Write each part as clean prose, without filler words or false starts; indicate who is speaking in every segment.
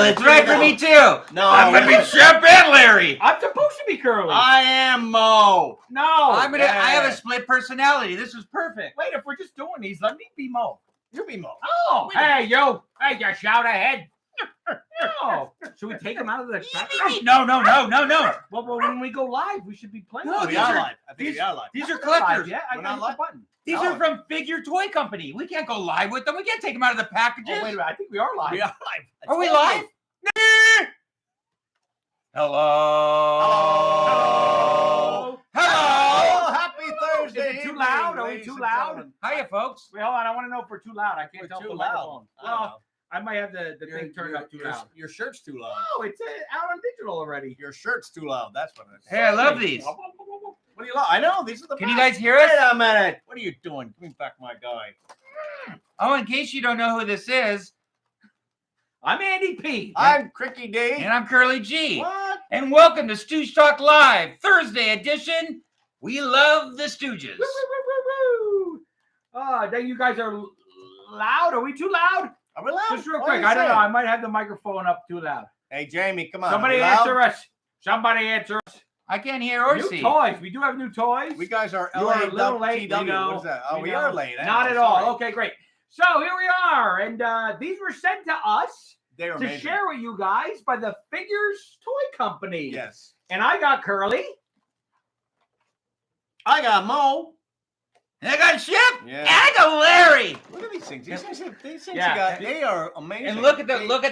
Speaker 1: It's right for me too.
Speaker 2: No,
Speaker 1: I'm gonna be Shep and Larry.
Speaker 3: I'm supposed to be Curly.
Speaker 2: I am Mo.
Speaker 3: No.
Speaker 1: I have a split personality. This is perfect.
Speaker 3: Wait, if we're just doing these, let me be Mo.
Speaker 2: You be Mo.
Speaker 3: Oh, hey, yo. Hey, you shout ahead. No. Should we take them out of the
Speaker 1: No.
Speaker 3: Well, when we go live, we should be playing.
Speaker 1: No,
Speaker 2: We are live. I think we are live.
Speaker 1: These are collectors.
Speaker 3: Yeah, I
Speaker 2: We're
Speaker 3: got
Speaker 2: not
Speaker 3: the button.
Speaker 1: These are from Figure Toy Company. We can't go live with them. We can't take them out of the packages.
Speaker 3: Oh, wait a minute. I think we are live.
Speaker 2: We are live.
Speaker 1: Are we live? Hello.
Speaker 3: Hello.
Speaker 2: Happy Thursday.
Speaker 3: Is it too loud? Are we too loud?
Speaker 1: Hiya, folks.
Speaker 3: Wait, hold on. I want to know if we're too loud. I can't
Speaker 2: We're
Speaker 3: tell
Speaker 2: too
Speaker 3: the
Speaker 2: loud.
Speaker 3: microphone. Well, I might have the thing turned up too loud.
Speaker 2: Your shirt's too loud.
Speaker 3: Oh, it's out on digital already.
Speaker 2: Your shirt's too loud. That's what it is.
Speaker 1: Hey, I love these.
Speaker 2: What do you love? I know. These are the
Speaker 1: Can you
Speaker 2: best.
Speaker 1: guys hear us?
Speaker 2: Wait a minute. What are you doing? Give me back my guy.
Speaker 1: Oh, in case you don't know who this is,
Speaker 3: I'm Andy P.
Speaker 2: I'm Cricky D.
Speaker 1: and I'm Curly G.
Speaker 2: What?
Speaker 1: And welcome to Stooge Talk Live, Thursday edition. We love the Stooges.
Speaker 3: Then you guys are loud. Are we too loud?
Speaker 2: Are we loud?
Speaker 3: Just real
Speaker 2: What
Speaker 3: quick.
Speaker 2: is
Speaker 3: I don't
Speaker 2: it?
Speaker 3: know. I might have the microphone up too loud.
Speaker 2: Hey, Jamie, come on.
Speaker 3: Somebody
Speaker 2: Are we loud?
Speaker 3: answer us. Somebody answer us.
Speaker 1: I can't hear or
Speaker 3: New
Speaker 1: see.
Speaker 3: toys. We do have new toys.
Speaker 2: We guys are
Speaker 3: You are a little late.
Speaker 2: LAWTW.
Speaker 3: We know.
Speaker 2: What is that? Oh, we
Speaker 3: know.
Speaker 2: are late.
Speaker 3: Not at
Speaker 2: Sorry.
Speaker 3: all. Okay, great. So here we are. And these were sent to us
Speaker 2: They are
Speaker 3: to
Speaker 2: amazing.
Speaker 3: share with you guys by the Figures Toy Company.
Speaker 2: Yes.
Speaker 3: And I got Curly.
Speaker 2: I got Mo.
Speaker 1: And I got Shep.
Speaker 2: Yeah.
Speaker 1: And I got Larry.
Speaker 2: Look at these things. These things
Speaker 3: Yeah.
Speaker 2: you got, they are amazing.
Speaker 1: And look at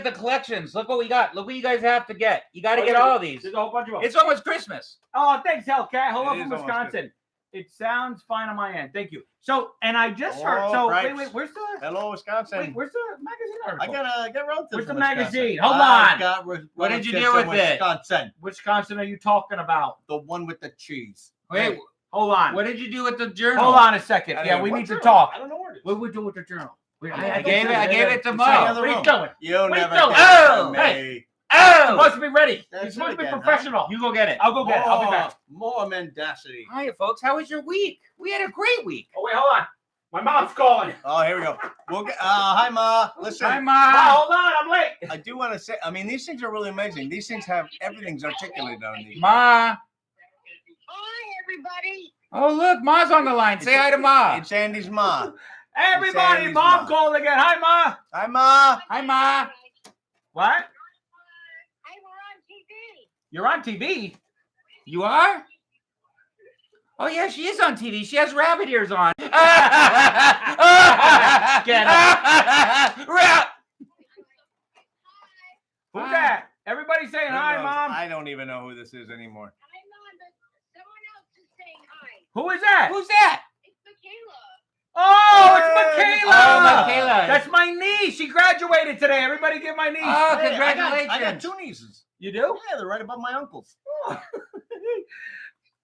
Speaker 1: the collections. Look what we got. Look what you guys have to get. You got to get all of these.
Speaker 3: There's a whole bunch of them.
Speaker 1: It's almost Christmas.
Speaker 3: Oh, thanks, Hellcat. Hello
Speaker 2: It
Speaker 3: from
Speaker 2: is almost
Speaker 3: Wisconsin. It sounds fine on my end. Thank you. So, and I just heard.
Speaker 2: Oh,
Speaker 3: So,
Speaker 2: cripes.
Speaker 3: wait, where's the?
Speaker 2: Hello, Wisconsin.
Speaker 3: Wait, where's the magazine
Speaker 2: I
Speaker 3: article?
Speaker 2: got relatives.
Speaker 3: Where's the
Speaker 2: from Wisconsin.
Speaker 3: magazine? Hold
Speaker 2: I
Speaker 3: on.
Speaker 2: got
Speaker 1: What did you
Speaker 2: relatives
Speaker 1: do
Speaker 2: in
Speaker 1: with it?
Speaker 2: Wisconsin.
Speaker 3: Wisconsin, are you talking about?
Speaker 2: The one with the cheese.
Speaker 1: Wait,
Speaker 3: Hold on.
Speaker 1: what did you do with the journal?
Speaker 3: Hold on a second.
Speaker 2: I don't
Speaker 3: Yeah,
Speaker 2: know
Speaker 3: we
Speaker 2: what
Speaker 3: need to
Speaker 2: journal.
Speaker 3: talk.
Speaker 2: I don't know where it is.
Speaker 3: What we do with the journal?
Speaker 1: I gave it to Mo.
Speaker 2: What
Speaker 3: What are you doing?
Speaker 2: You
Speaker 3: What are you
Speaker 2: never
Speaker 3: doing?
Speaker 2: gave it
Speaker 1: Oh,
Speaker 2: to me.
Speaker 3: hey. You're supposed
Speaker 1: Oh!
Speaker 3: to be ready.
Speaker 2: That's
Speaker 3: You're supposed
Speaker 2: it
Speaker 3: to be
Speaker 2: again, huh?
Speaker 3: professional.
Speaker 1: You go get it.
Speaker 3: I'll go get it. I'll be back.
Speaker 2: More mendacity.
Speaker 1: Hiya, folks. How was your week? We had a great week.
Speaker 3: Oh, wait, hold on. My mom's calling.
Speaker 2: Oh, here we go. We'll get. Hi, Ma. Listen.
Speaker 1: Hi,
Speaker 3: Mom,
Speaker 1: Ma.
Speaker 3: hold on. I'm late.
Speaker 2: I do want to say. I mean, these things are really amazing. These things have everything's articulated on these.
Speaker 1: Ma.
Speaker 4: Hi, everybody.
Speaker 1: Oh, look. Ma's on the line. Say hi to Ma.
Speaker 2: It's Andy's Ma.
Speaker 3: Everybody,
Speaker 2: Sandy's
Speaker 3: Mom
Speaker 2: mom.
Speaker 3: called again. Hi, Ma.
Speaker 2: Hi, Ma.
Speaker 1: Hi, Ma.
Speaker 3: What?
Speaker 4: Hey, we're on TV.
Speaker 3: You're on TV.
Speaker 1: You are? Oh, yeah, she is on TV. She has rabbit ears on.
Speaker 3: Get Who's
Speaker 1: Hi.
Speaker 3: that? Everybody saying hi,
Speaker 2: Who knows?
Speaker 3: Mom.
Speaker 2: I don't even know who this is anymore.
Speaker 4: Hi, Mom, but someone else is saying hi.
Speaker 3: Who is that?
Speaker 1: Who's that?
Speaker 4: It's Michaela.
Speaker 3: Oh, it's
Speaker 2: Hey,
Speaker 3: Michaela.
Speaker 1: Oh, Michaela.
Speaker 3: That's my niece. She graduated today. Everybody give my niece.
Speaker 1: Oh,
Speaker 2: Hey,
Speaker 1: congratulations.
Speaker 2: I got two nieces.
Speaker 3: You do?
Speaker 2: Yeah, they're right above my uncles.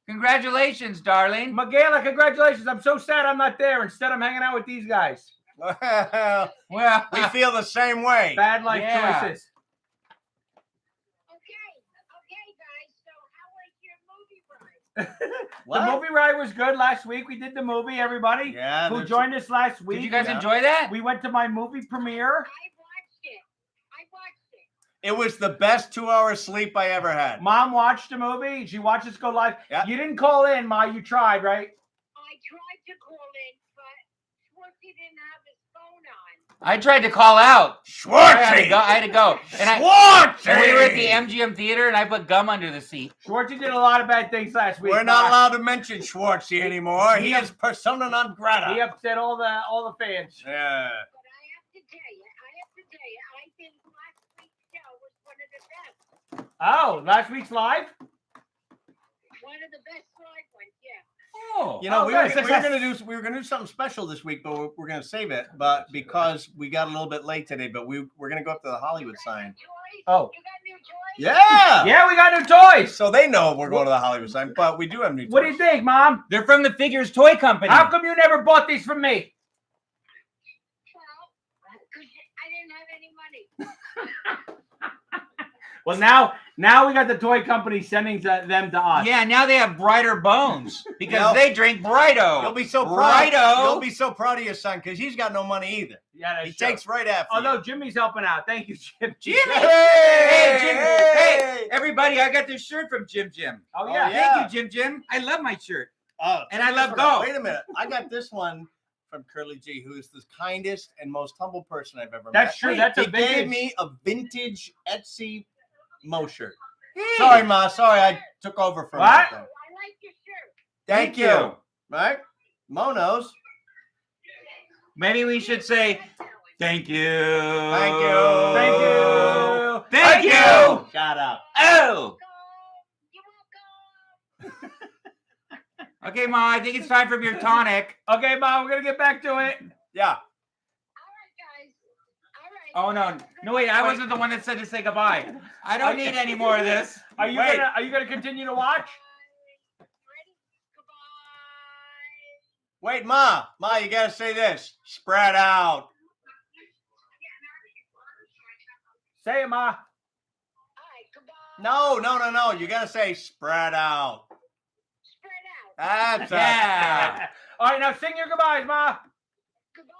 Speaker 1: Congratulations, darling.
Speaker 3: Michaela, congratulations. I'm so sad I'm not there. Instead, I'm hanging out with these guys.
Speaker 2: Well,
Speaker 1: Well,
Speaker 2: we feel the same way.
Speaker 3: Bad life
Speaker 1: Yeah.
Speaker 3: choices.
Speaker 4: Okay, guys. So how was your movie ride?
Speaker 2: What?
Speaker 3: The movie ride was good last week. We did the movie, everybody
Speaker 2: Yeah.
Speaker 3: who
Speaker 2: there's-
Speaker 3: joined us last week.
Speaker 1: did you guys
Speaker 2: Yeah.
Speaker 1: enjoy that?
Speaker 3: We went to my movie premiere.
Speaker 4: I watched it.
Speaker 2: It was the best 2 hours sleep I ever had.
Speaker 3: Mom watched the movie. She watched us go live.
Speaker 2: Yeah.
Speaker 3: You didn't call in, Ma. You tried, right?
Speaker 4: I tried to call in, but Schwartzy didn't have his phone on.
Speaker 1: I tried to call out.
Speaker 2: Schwartzy!
Speaker 1: I had to go. And we were at the MGM theater, and I put gum under the seat.
Speaker 3: Schwartzy did a lot of bad things last week.
Speaker 2: We're not
Speaker 3: Ma.
Speaker 2: allowed to mention Schwartzy anymore. He is persona non grata.
Speaker 3: He upset all the fans.
Speaker 2: Yeah.
Speaker 4: But I have to tell you, I think last week's show was one of the best.
Speaker 3: Oh, last week's live?
Speaker 4: One of the best live ones, yeah.
Speaker 3: Oh,
Speaker 2: You know, we
Speaker 3: good.
Speaker 2: were gonna do something special this week, but we're gonna save it. But because we got a little bit late today, but we're gonna go up to the Hollywood sign.
Speaker 4: Toys?
Speaker 3: Oh.
Speaker 4: You got new toys?
Speaker 2: Yeah.
Speaker 3: Yeah, we got new toys.
Speaker 2: So they know we're going to the Hollywood sign, but we do have new toys.
Speaker 3: What do you think, Mom?
Speaker 1: They're from the Figures Toy Company.
Speaker 3: How come you never bought these from me?
Speaker 4: Well, because I didn't have any money.
Speaker 3: Well, now we got the toy company sending them to us.
Speaker 1: Yeah, now they have brighter bones because
Speaker 2: Yep.
Speaker 1: they drink Brighto.
Speaker 2: You'll be so proud.
Speaker 1: Brighto.
Speaker 2: You'll be so proud of your son because he's got no money either.
Speaker 3: Yeah,
Speaker 2: He
Speaker 3: that's true.
Speaker 2: takes right after.
Speaker 3: Oh no,
Speaker 2: you.
Speaker 3: Jimmy's helping out. Thank you, Jim.
Speaker 1: Jimmy!
Speaker 2: Hey,
Speaker 1: Hey, Jim! Hey,
Speaker 2: hey.
Speaker 1: everybody! I got this shirt from Jim.
Speaker 3: Oh yeah.
Speaker 2: yeah.
Speaker 1: Thank you, Jim. I love my shirt.
Speaker 2: Oh,
Speaker 1: And
Speaker 2: check
Speaker 1: I love
Speaker 2: this one out.
Speaker 1: golf.
Speaker 2: Wait a minute. I got this one from Curly G, who is the kindest and most humble person I've ever met.
Speaker 3: That's true. That's a
Speaker 2: He gave
Speaker 3: vintage.
Speaker 2: me a vintage Etsy Mo shirt.
Speaker 1: Hey.
Speaker 2: Sorry, Ma. Sorry, I took over for
Speaker 3: What?
Speaker 2: him.
Speaker 4: I like your shirt.
Speaker 2: Thank you. Right? Mo knows.
Speaker 1: Maybe we should say thank you.
Speaker 2: Thank you.
Speaker 3: Thank you.
Speaker 1: Thank you.
Speaker 2: Shut up.
Speaker 1: Oh.
Speaker 4: You're welcome.
Speaker 1: Okay, Ma. I think it's time for your tonic.
Speaker 3: Okay, Mom, we're gonna get back to it.
Speaker 2: Yeah.
Speaker 4: All right, guys. All right.
Speaker 1: Oh no, wait! I wasn't the one that said to say goodbye. I don't need any more of this.
Speaker 3: Are you
Speaker 2: Wait.
Speaker 3: gonna continue to watch?
Speaker 4: Ready? Goodbye.
Speaker 2: Wait, Ma. Ma, you gotta say this. Spread out.
Speaker 3: Say it, Ma.
Speaker 4: All right. Goodbye.
Speaker 2: No. You gotta say spread out.
Speaker 4: Spread out.
Speaker 2: That's
Speaker 1: Yeah.
Speaker 3: All right, now sing your goodbyes, Ma.
Speaker 4: Goodbye.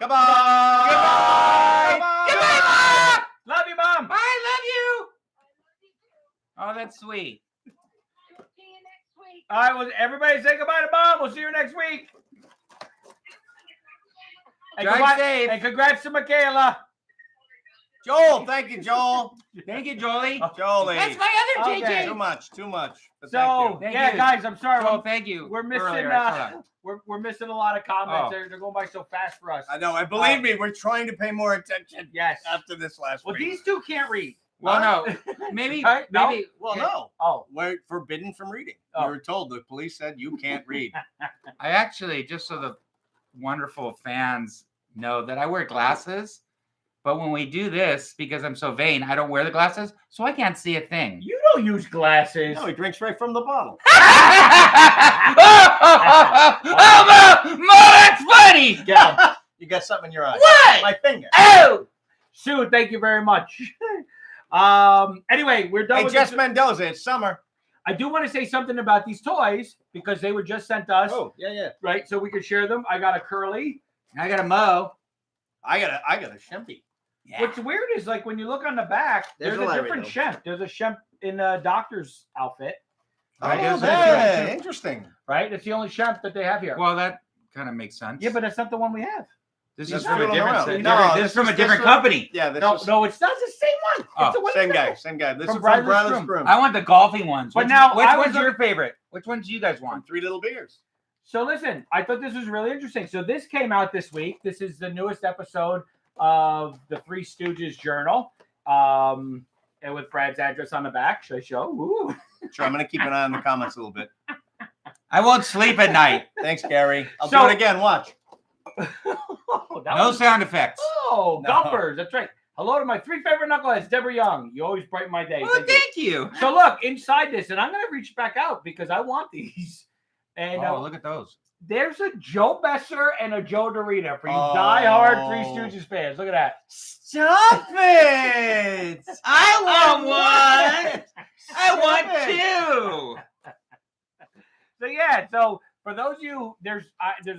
Speaker 2: Goodbye.
Speaker 1: Goodbye. Goodbye, Ma.
Speaker 3: Love you, Mom.
Speaker 1: I love you.
Speaker 4: I love you too.
Speaker 1: Oh, that's sweet.
Speaker 4: See you next week.
Speaker 3: All right, well, everybody say goodbye to Mom. We'll see you next week. And
Speaker 1: Drive
Speaker 3: goodbye-
Speaker 1: safe.
Speaker 3: And congrats to Michaela.
Speaker 2: Joel, thank you, Joel.
Speaker 1: Thank you, Jolie.
Speaker 2: Jolie.
Speaker 1: That's my other
Speaker 3: Okay.
Speaker 1: JJ.
Speaker 2: Too much. But
Speaker 3: So
Speaker 2: thank you.
Speaker 1: Thank
Speaker 3: yeah,
Speaker 1: you.
Speaker 3: guys, I'm sorry.
Speaker 1: Oh, thank you.
Speaker 3: We're missing
Speaker 1: Earlier, I saw that.
Speaker 3: we're missing a lot of comments.
Speaker 1: Oh.
Speaker 3: They're going by so fast for us.
Speaker 2: I know. I believe me. We're trying to pay more attention
Speaker 3: Yes.
Speaker 2: after this last
Speaker 3: Well,
Speaker 2: week.
Speaker 3: these two can't read.
Speaker 1: Well, no, maybe,
Speaker 3: All right, no.
Speaker 1: maybe.
Speaker 2: Well, no.
Speaker 3: Oh,
Speaker 2: We're forbidden from reading.
Speaker 3: Oh.
Speaker 2: We were told. The police said you can't read.
Speaker 1: I actually, just so the wonderful fans know that I wear glasses, but when we do this, because I'm so vain, I don't wear the glasses, so I can't see a thing.
Speaker 3: you don't use glasses.
Speaker 2: No, he drinks right from the bottle.
Speaker 1: oh, Mo, that's funny.
Speaker 3: Yeah.
Speaker 2: You got something in your eye.
Speaker 1: What?
Speaker 2: My finger.
Speaker 1: Oh,
Speaker 3: Sue, thank you very much. Anyway, we're done
Speaker 2: Hey,
Speaker 3: with
Speaker 2: Jess
Speaker 3: this.
Speaker 2: Mendoza, it's summer.
Speaker 3: I do want to say something about these toys because they were just sent to us,
Speaker 2: yeah.
Speaker 3: right? So we could share them. I got a curly.
Speaker 1: I got a Mo.
Speaker 2: I got a Shempy.
Speaker 1: Yeah.
Speaker 3: What's weird is like when you look on the back,
Speaker 2: There's
Speaker 3: there's
Speaker 2: a
Speaker 3: a
Speaker 2: Larry,
Speaker 3: different
Speaker 2: though.
Speaker 3: Shemp. There's a Shemp in a doctor's outfit,
Speaker 1: Right,
Speaker 2: Oh,
Speaker 1: there's a
Speaker 2: hey,
Speaker 3: different-
Speaker 2: interesting.
Speaker 3: right? It's the only Shemp that they have here.
Speaker 1: Well, that kind of makes sense.
Speaker 3: Yeah, but that's not the one we have.
Speaker 1: this
Speaker 2: That's
Speaker 1: is from a
Speaker 2: not
Speaker 1: different.
Speaker 2: around.
Speaker 1: Different-
Speaker 2: No,
Speaker 1: this is from a
Speaker 2: this
Speaker 1: different
Speaker 2: one-
Speaker 1: company.
Speaker 2: Yeah, this
Speaker 3: No,
Speaker 2: is
Speaker 3: no, it's not the same one.
Speaker 1: Oh,
Speaker 3: It's the one
Speaker 2: same
Speaker 3: in the
Speaker 2: guy.
Speaker 3: middle.
Speaker 2: Same guy. This
Speaker 3: From
Speaker 2: is
Speaker 3: Bradley's
Speaker 2: from Bradley's
Speaker 3: Groom.
Speaker 2: Groom.
Speaker 1: I want the golfing ones.
Speaker 3: But
Speaker 1: Which,
Speaker 3: now,
Speaker 1: which
Speaker 3: I was
Speaker 1: one's your favorite? Which ones do you guys want?
Speaker 2: Three Little Beers.
Speaker 3: So listen, I thought this was really interesting. So this came out this week. This is the newest episode of the Three Stooges Journal, and with Brad's address on the back. Should I show? Ooh.
Speaker 2: Sure, I'm gonna keep an eye on the comments a little bit.
Speaker 1: I won't sleep at night.
Speaker 2: Thanks, Gary. I'll
Speaker 3: So-
Speaker 2: do it again. Watch.
Speaker 3: Oh, that
Speaker 1: No
Speaker 3: was-
Speaker 1: sound effects.
Speaker 3: Oh,
Speaker 2: No.
Speaker 3: golfers. That's right. Hello to my three favorite knuckleheads, Deborah Young. You always brighten my day.
Speaker 1: Well,
Speaker 3: Thank you.
Speaker 1: thank you.
Speaker 3: So look inside this, and I'm going to reach back out because I want these. And
Speaker 1: Oh, look at those.
Speaker 3: there's a Joe Besser and a Joe Dorita for you
Speaker 2: Oh.
Speaker 3: diehard Three Stooges fans. Look at that.
Speaker 2: Stop it!
Speaker 1: I want one. I want
Speaker 2: Stop it.
Speaker 1: two.
Speaker 3: So yeah, so for those of you, there's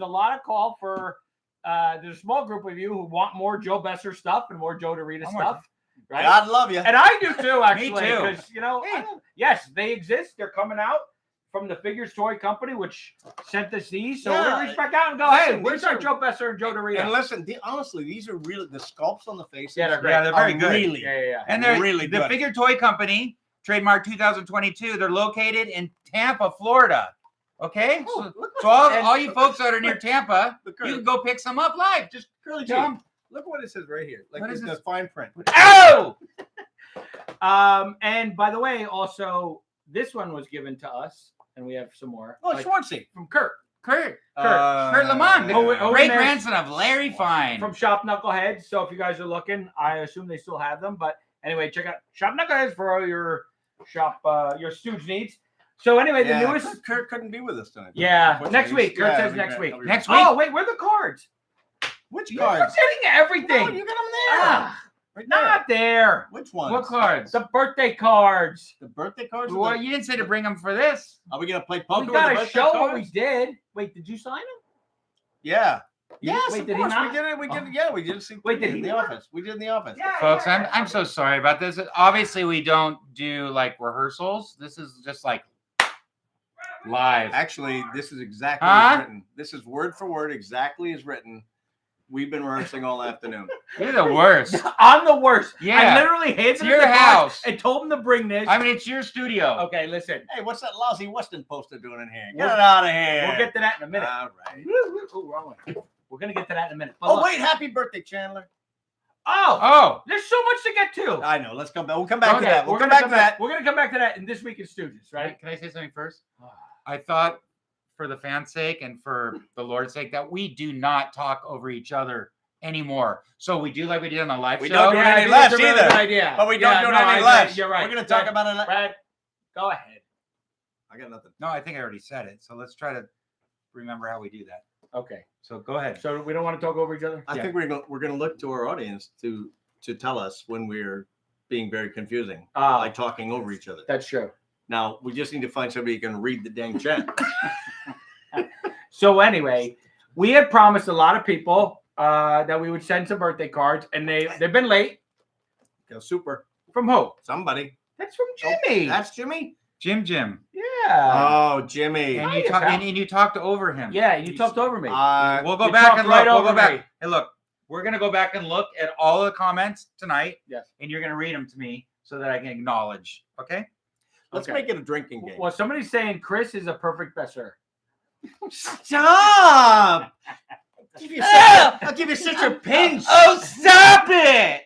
Speaker 3: a lot of call for there's a small group of you who want more Joe Besser stuff and more Joe Dorita
Speaker 1: I want
Speaker 3: stuff, right?
Speaker 2: God love you.
Speaker 3: And I do too, actually,
Speaker 1: too.
Speaker 3: because yes, they exist. They're coming out from the Figures Toy Company, which sent us these. So we're
Speaker 2: Yeah.
Speaker 3: gonna reach back out and go, hey,
Speaker 2: Listen,
Speaker 3: where's
Speaker 2: these
Speaker 3: our
Speaker 2: are-
Speaker 3: Joe Besser and Joe Dorita?
Speaker 2: And listen, honestly, these are really the sculpts on the faces.
Speaker 3: Yeah, they're great.
Speaker 1: Yeah, they're very
Speaker 2: are
Speaker 1: good.
Speaker 2: Really,
Speaker 3: yeah.
Speaker 1: And they're
Speaker 2: Really
Speaker 1: the
Speaker 2: good.
Speaker 1: Figure Toy Company, trademark 2022. They're located in Tampa, Florida. Okay,
Speaker 2: Oh, look
Speaker 1: so all,
Speaker 3: and-
Speaker 1: all you folks that are near Tampa,
Speaker 2: Look,
Speaker 1: you can go pick some up live. Just
Speaker 2: Curly G,
Speaker 1: jump.
Speaker 2: look what it says right here. Like
Speaker 1: What
Speaker 2: this
Speaker 1: is
Speaker 2: is
Speaker 1: this?
Speaker 2: the fine print.
Speaker 1: Oh,
Speaker 3: And by the way, also this one was given to us, and we have some more.
Speaker 2: Oh,
Speaker 3: like,
Speaker 2: Schwartzy.
Speaker 3: from Kurt
Speaker 1: Kurt Lamont, the
Speaker 3: Oh,
Speaker 1: great
Speaker 3: there's-
Speaker 1: grandson of Larry Fine.
Speaker 3: from Shop Knuckleheads. So if you guys are looking, I assume they still have them. But anyway, check out Shop Knuckleheads for all your your Stooge needs. So anyway, the newest.
Speaker 2: Kurt couldn't be with us tonight.
Speaker 3: Yeah,
Speaker 2: Unfortunately.
Speaker 3: next week. Kurt
Speaker 2: Yeah,
Speaker 3: says
Speaker 2: we
Speaker 3: next
Speaker 2: got-
Speaker 3: week.
Speaker 2: I'll be
Speaker 1: Next
Speaker 2: right
Speaker 1: week.
Speaker 3: Oh wait, where are the cards?
Speaker 2: back. Which
Speaker 3: You're
Speaker 2: cards?
Speaker 3: forgetting everything.
Speaker 2: No, you got them there.
Speaker 3: Ah,
Speaker 2: Right there.
Speaker 3: not there.
Speaker 2: Which ones?
Speaker 1: What cards?
Speaker 3: The birthday cards.
Speaker 2: The birthday cards? or
Speaker 1: Well,
Speaker 2: the-
Speaker 1: you didn't say to bring them for this.
Speaker 2: Are we gonna play poker
Speaker 3: We
Speaker 2: with the
Speaker 3: gotta
Speaker 2: birthday
Speaker 3: show what we
Speaker 2: cards?
Speaker 3: did. Wait, did you sign them?
Speaker 2: Yeah. Yes,
Speaker 3: Wait,
Speaker 2: of
Speaker 3: did he
Speaker 2: course.
Speaker 3: not?
Speaker 2: We did it. We did. Yeah, we did.
Speaker 3: Wait, did
Speaker 2: in
Speaker 3: he
Speaker 2: the
Speaker 3: not?
Speaker 2: office? We did in the office.
Speaker 3: Yeah,
Speaker 1: Folks,
Speaker 3: yeah.
Speaker 1: I'm so sorry about this. Obviously, we don't do like rehearsals. This is just like live.
Speaker 2: Actually, this is exactly
Speaker 1: Huh?
Speaker 2: as written. This is word for word, exactly as written. We've been rehearsing all afternoon.
Speaker 1: You're the worst.
Speaker 3: I'm the worst.
Speaker 1: Yeah.
Speaker 3: I literally handed
Speaker 1: It's
Speaker 3: him
Speaker 1: your
Speaker 3: the cards
Speaker 1: house.
Speaker 3: and told him to bring this.
Speaker 1: I mean, it's your studio.
Speaker 3: Okay, listen.
Speaker 2: Hey, what's that lousy Weston poster doing in here? Get
Speaker 3: We'll-
Speaker 2: it out of here.
Speaker 3: We'll get to that in a minute.
Speaker 2: All right.
Speaker 3: Ooh, wrong one. We're gonna get to that in a minute. But
Speaker 2: Oh,
Speaker 3: look.
Speaker 2: wait. Happy birthday, Chandler.
Speaker 3: Oh, there's so much to get to.
Speaker 2: I know. Let's come back. We'll come back to
Speaker 3: Okay,
Speaker 2: that. We'll
Speaker 3: we're
Speaker 2: come
Speaker 3: gonna
Speaker 2: back to that.
Speaker 3: We're gonna come back to that in this week in Stooges, right?
Speaker 1: Can I say something first? I thought, for the fans' sake and for the Lord's sake, that we do not talk over each other anymore. So we do like we did on the live
Speaker 2: We
Speaker 1: show.
Speaker 2: don't do
Speaker 3: Yeah, I
Speaker 2: any
Speaker 3: think
Speaker 2: less
Speaker 3: that's a really
Speaker 2: either.
Speaker 3: good idea.
Speaker 2: But we don't
Speaker 3: Yeah,
Speaker 2: do
Speaker 3: no,
Speaker 2: any
Speaker 3: I-
Speaker 2: less.
Speaker 3: You're right.
Speaker 2: We're going to talk about it.
Speaker 3: Brad, go ahead.
Speaker 2: I got nothing.
Speaker 1: No, I think I already said it. So let's try to remember how we do that.
Speaker 3: Okay.
Speaker 1: So go ahead.
Speaker 3: So we don't want to talk over each other?
Speaker 2: I think we're going to look to our audience to tell us when we're being very confusing, like talking over each other.
Speaker 3: That's true.
Speaker 2: Now, we just need to find somebody who can read the dang chat.
Speaker 3: So anyway, we had promised a lot of people that we would send some birthday cards, and they've been late.
Speaker 2: Go super.
Speaker 3: From who?
Speaker 2: Somebody.
Speaker 3: That's from Jimmy.
Speaker 2: That's Jimmy?
Speaker 1: Jim.
Speaker 3: Yeah.
Speaker 2: Oh, Jimmy.
Speaker 1: And
Speaker 3: Hiya,
Speaker 1: you talk,
Speaker 3: pal.
Speaker 1: and you talked over him.
Speaker 3: Yeah, you talked over me.
Speaker 1: We'll go
Speaker 3: You
Speaker 1: back
Speaker 3: talked
Speaker 1: and
Speaker 3: right
Speaker 1: look. We'll
Speaker 3: over
Speaker 1: go back.
Speaker 3: me.
Speaker 1: Hey, look, we're gonna go back and look at all of the comments tonight.
Speaker 3: Yes.
Speaker 1: And you're gonna read them to me so that I can acknowledge. Okay.
Speaker 2: Let's
Speaker 3: Okay.
Speaker 2: make it a drinking game.
Speaker 3: Well, somebody's saying Chris is a perfect besser.
Speaker 2: Stop! I'll give you such a pinch.
Speaker 1: Oh, stop it!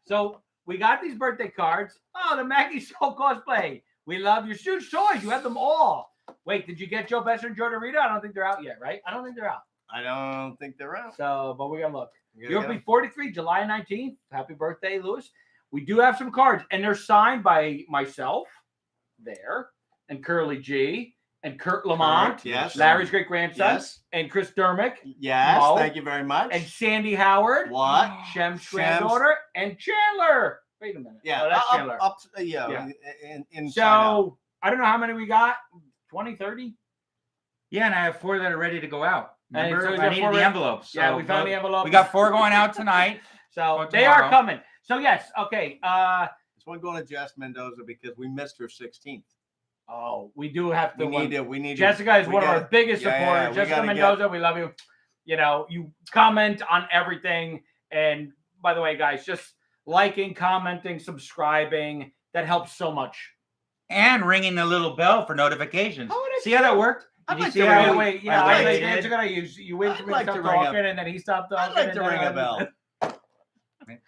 Speaker 3: So we got these birthday cards. Oh, the Maggie Soul cosplay. We love your Stooge toys. You have them all. Wait, did you get Joe Besser and Joe Dorito? I don't think they're out yet, right? I don't think they're out.
Speaker 2: I don't think they're out.
Speaker 3: So, but we're gonna look.
Speaker 2: You gotta
Speaker 3: You'll
Speaker 2: get
Speaker 3: be
Speaker 2: 'em.
Speaker 3: 43, July 19th. Happy birthday, Lewis. We do have some cards, and they're signed by myself there, and Curly G, and Kurt Lamont,
Speaker 2: Correct, yes.
Speaker 3: Larry's great grandson,
Speaker 2: Yes.
Speaker 3: and Chris Dermick,
Speaker 2: Yes.
Speaker 3: Mo.
Speaker 2: Thank you very much.
Speaker 3: and Sandy Howard,
Speaker 2: What?
Speaker 3: Shem's
Speaker 2: Shem's-
Speaker 3: granddaughter, and Chandler. Wait a minute.
Speaker 2: Yeah.
Speaker 3: Oh, that's Chandler.
Speaker 2: Yeah.
Speaker 3: Yeah.
Speaker 2: In
Speaker 3: So I don't know how many we got. 20, 30?
Speaker 1: Yeah, and I have 4 that are ready to go out.
Speaker 3: And
Speaker 1: Remember,
Speaker 3: so we
Speaker 1: I
Speaker 3: got
Speaker 1: needed
Speaker 3: 4
Speaker 1: the
Speaker 3: ready-
Speaker 1: envelopes.
Speaker 3: Yeah,
Speaker 1: so
Speaker 3: we found the envelope.
Speaker 1: We got 4 going out tonight.
Speaker 3: So
Speaker 1: Or
Speaker 3: they are
Speaker 1: tomorrow.
Speaker 3: coming. So yes, okay.
Speaker 2: This one going to Jess Mendoza because we missed her 16th.
Speaker 3: Oh, we do have to.
Speaker 2: We need
Speaker 3: Jessica is
Speaker 2: we
Speaker 3: one of our
Speaker 2: gotta-
Speaker 3: biggest
Speaker 2: yeah,
Speaker 3: supporters.
Speaker 2: we
Speaker 3: Jessica
Speaker 2: gotta
Speaker 3: Mendoza, we love you. You know, you comment on everything. And by the way, guys, just liking, commenting, subscribing, that helps so much.
Speaker 1: And ringing the little bell for notifications.
Speaker 3: Oh, that's
Speaker 1: See how that worked?
Speaker 2: I'd
Speaker 1: Did you
Speaker 2: like
Speaker 1: see
Speaker 2: to
Speaker 1: how
Speaker 2: ring-
Speaker 3: Wait, yeah,
Speaker 2: I'd
Speaker 3: I
Speaker 2: like
Speaker 3: like
Speaker 2: to-
Speaker 3: Jessica, you waited for
Speaker 2: I'd
Speaker 3: me
Speaker 2: like
Speaker 3: to
Speaker 2: to
Speaker 3: stop
Speaker 2: ring a-
Speaker 3: talking, and then he stopped talking.
Speaker 2: I'd like
Speaker 3: and
Speaker 2: to
Speaker 3: then
Speaker 2: ring
Speaker 3: I-
Speaker 2: a bell.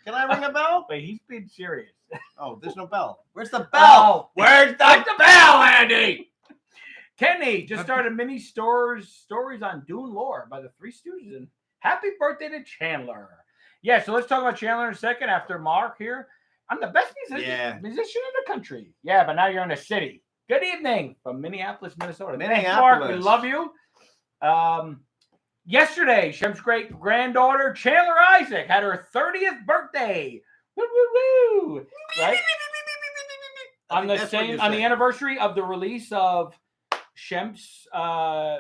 Speaker 2: Can I ring a bell?
Speaker 3: Wait, he's being serious.
Speaker 2: Oh, there's no bell. Where's the bell?
Speaker 3: Oh,
Speaker 2: Where's the bell, Andy?
Speaker 3: Kenny just started mini stories on Dune lore by the Three Stooges. And happy birthday to Chandler. Yeah, so let's talk about Chandler in a second after Mark here. I'm the best musician in the country. Yeah, but now you're in a city. Good evening from Minneapolis, Minnesota. Thanks, Mark. We love you. Yesterday, Shem's great granddaughter, Chandler Isaac, had her 30th birthday. Woo, woo, woo. Right? On the anniversary of the release of Shem's
Speaker 1: You're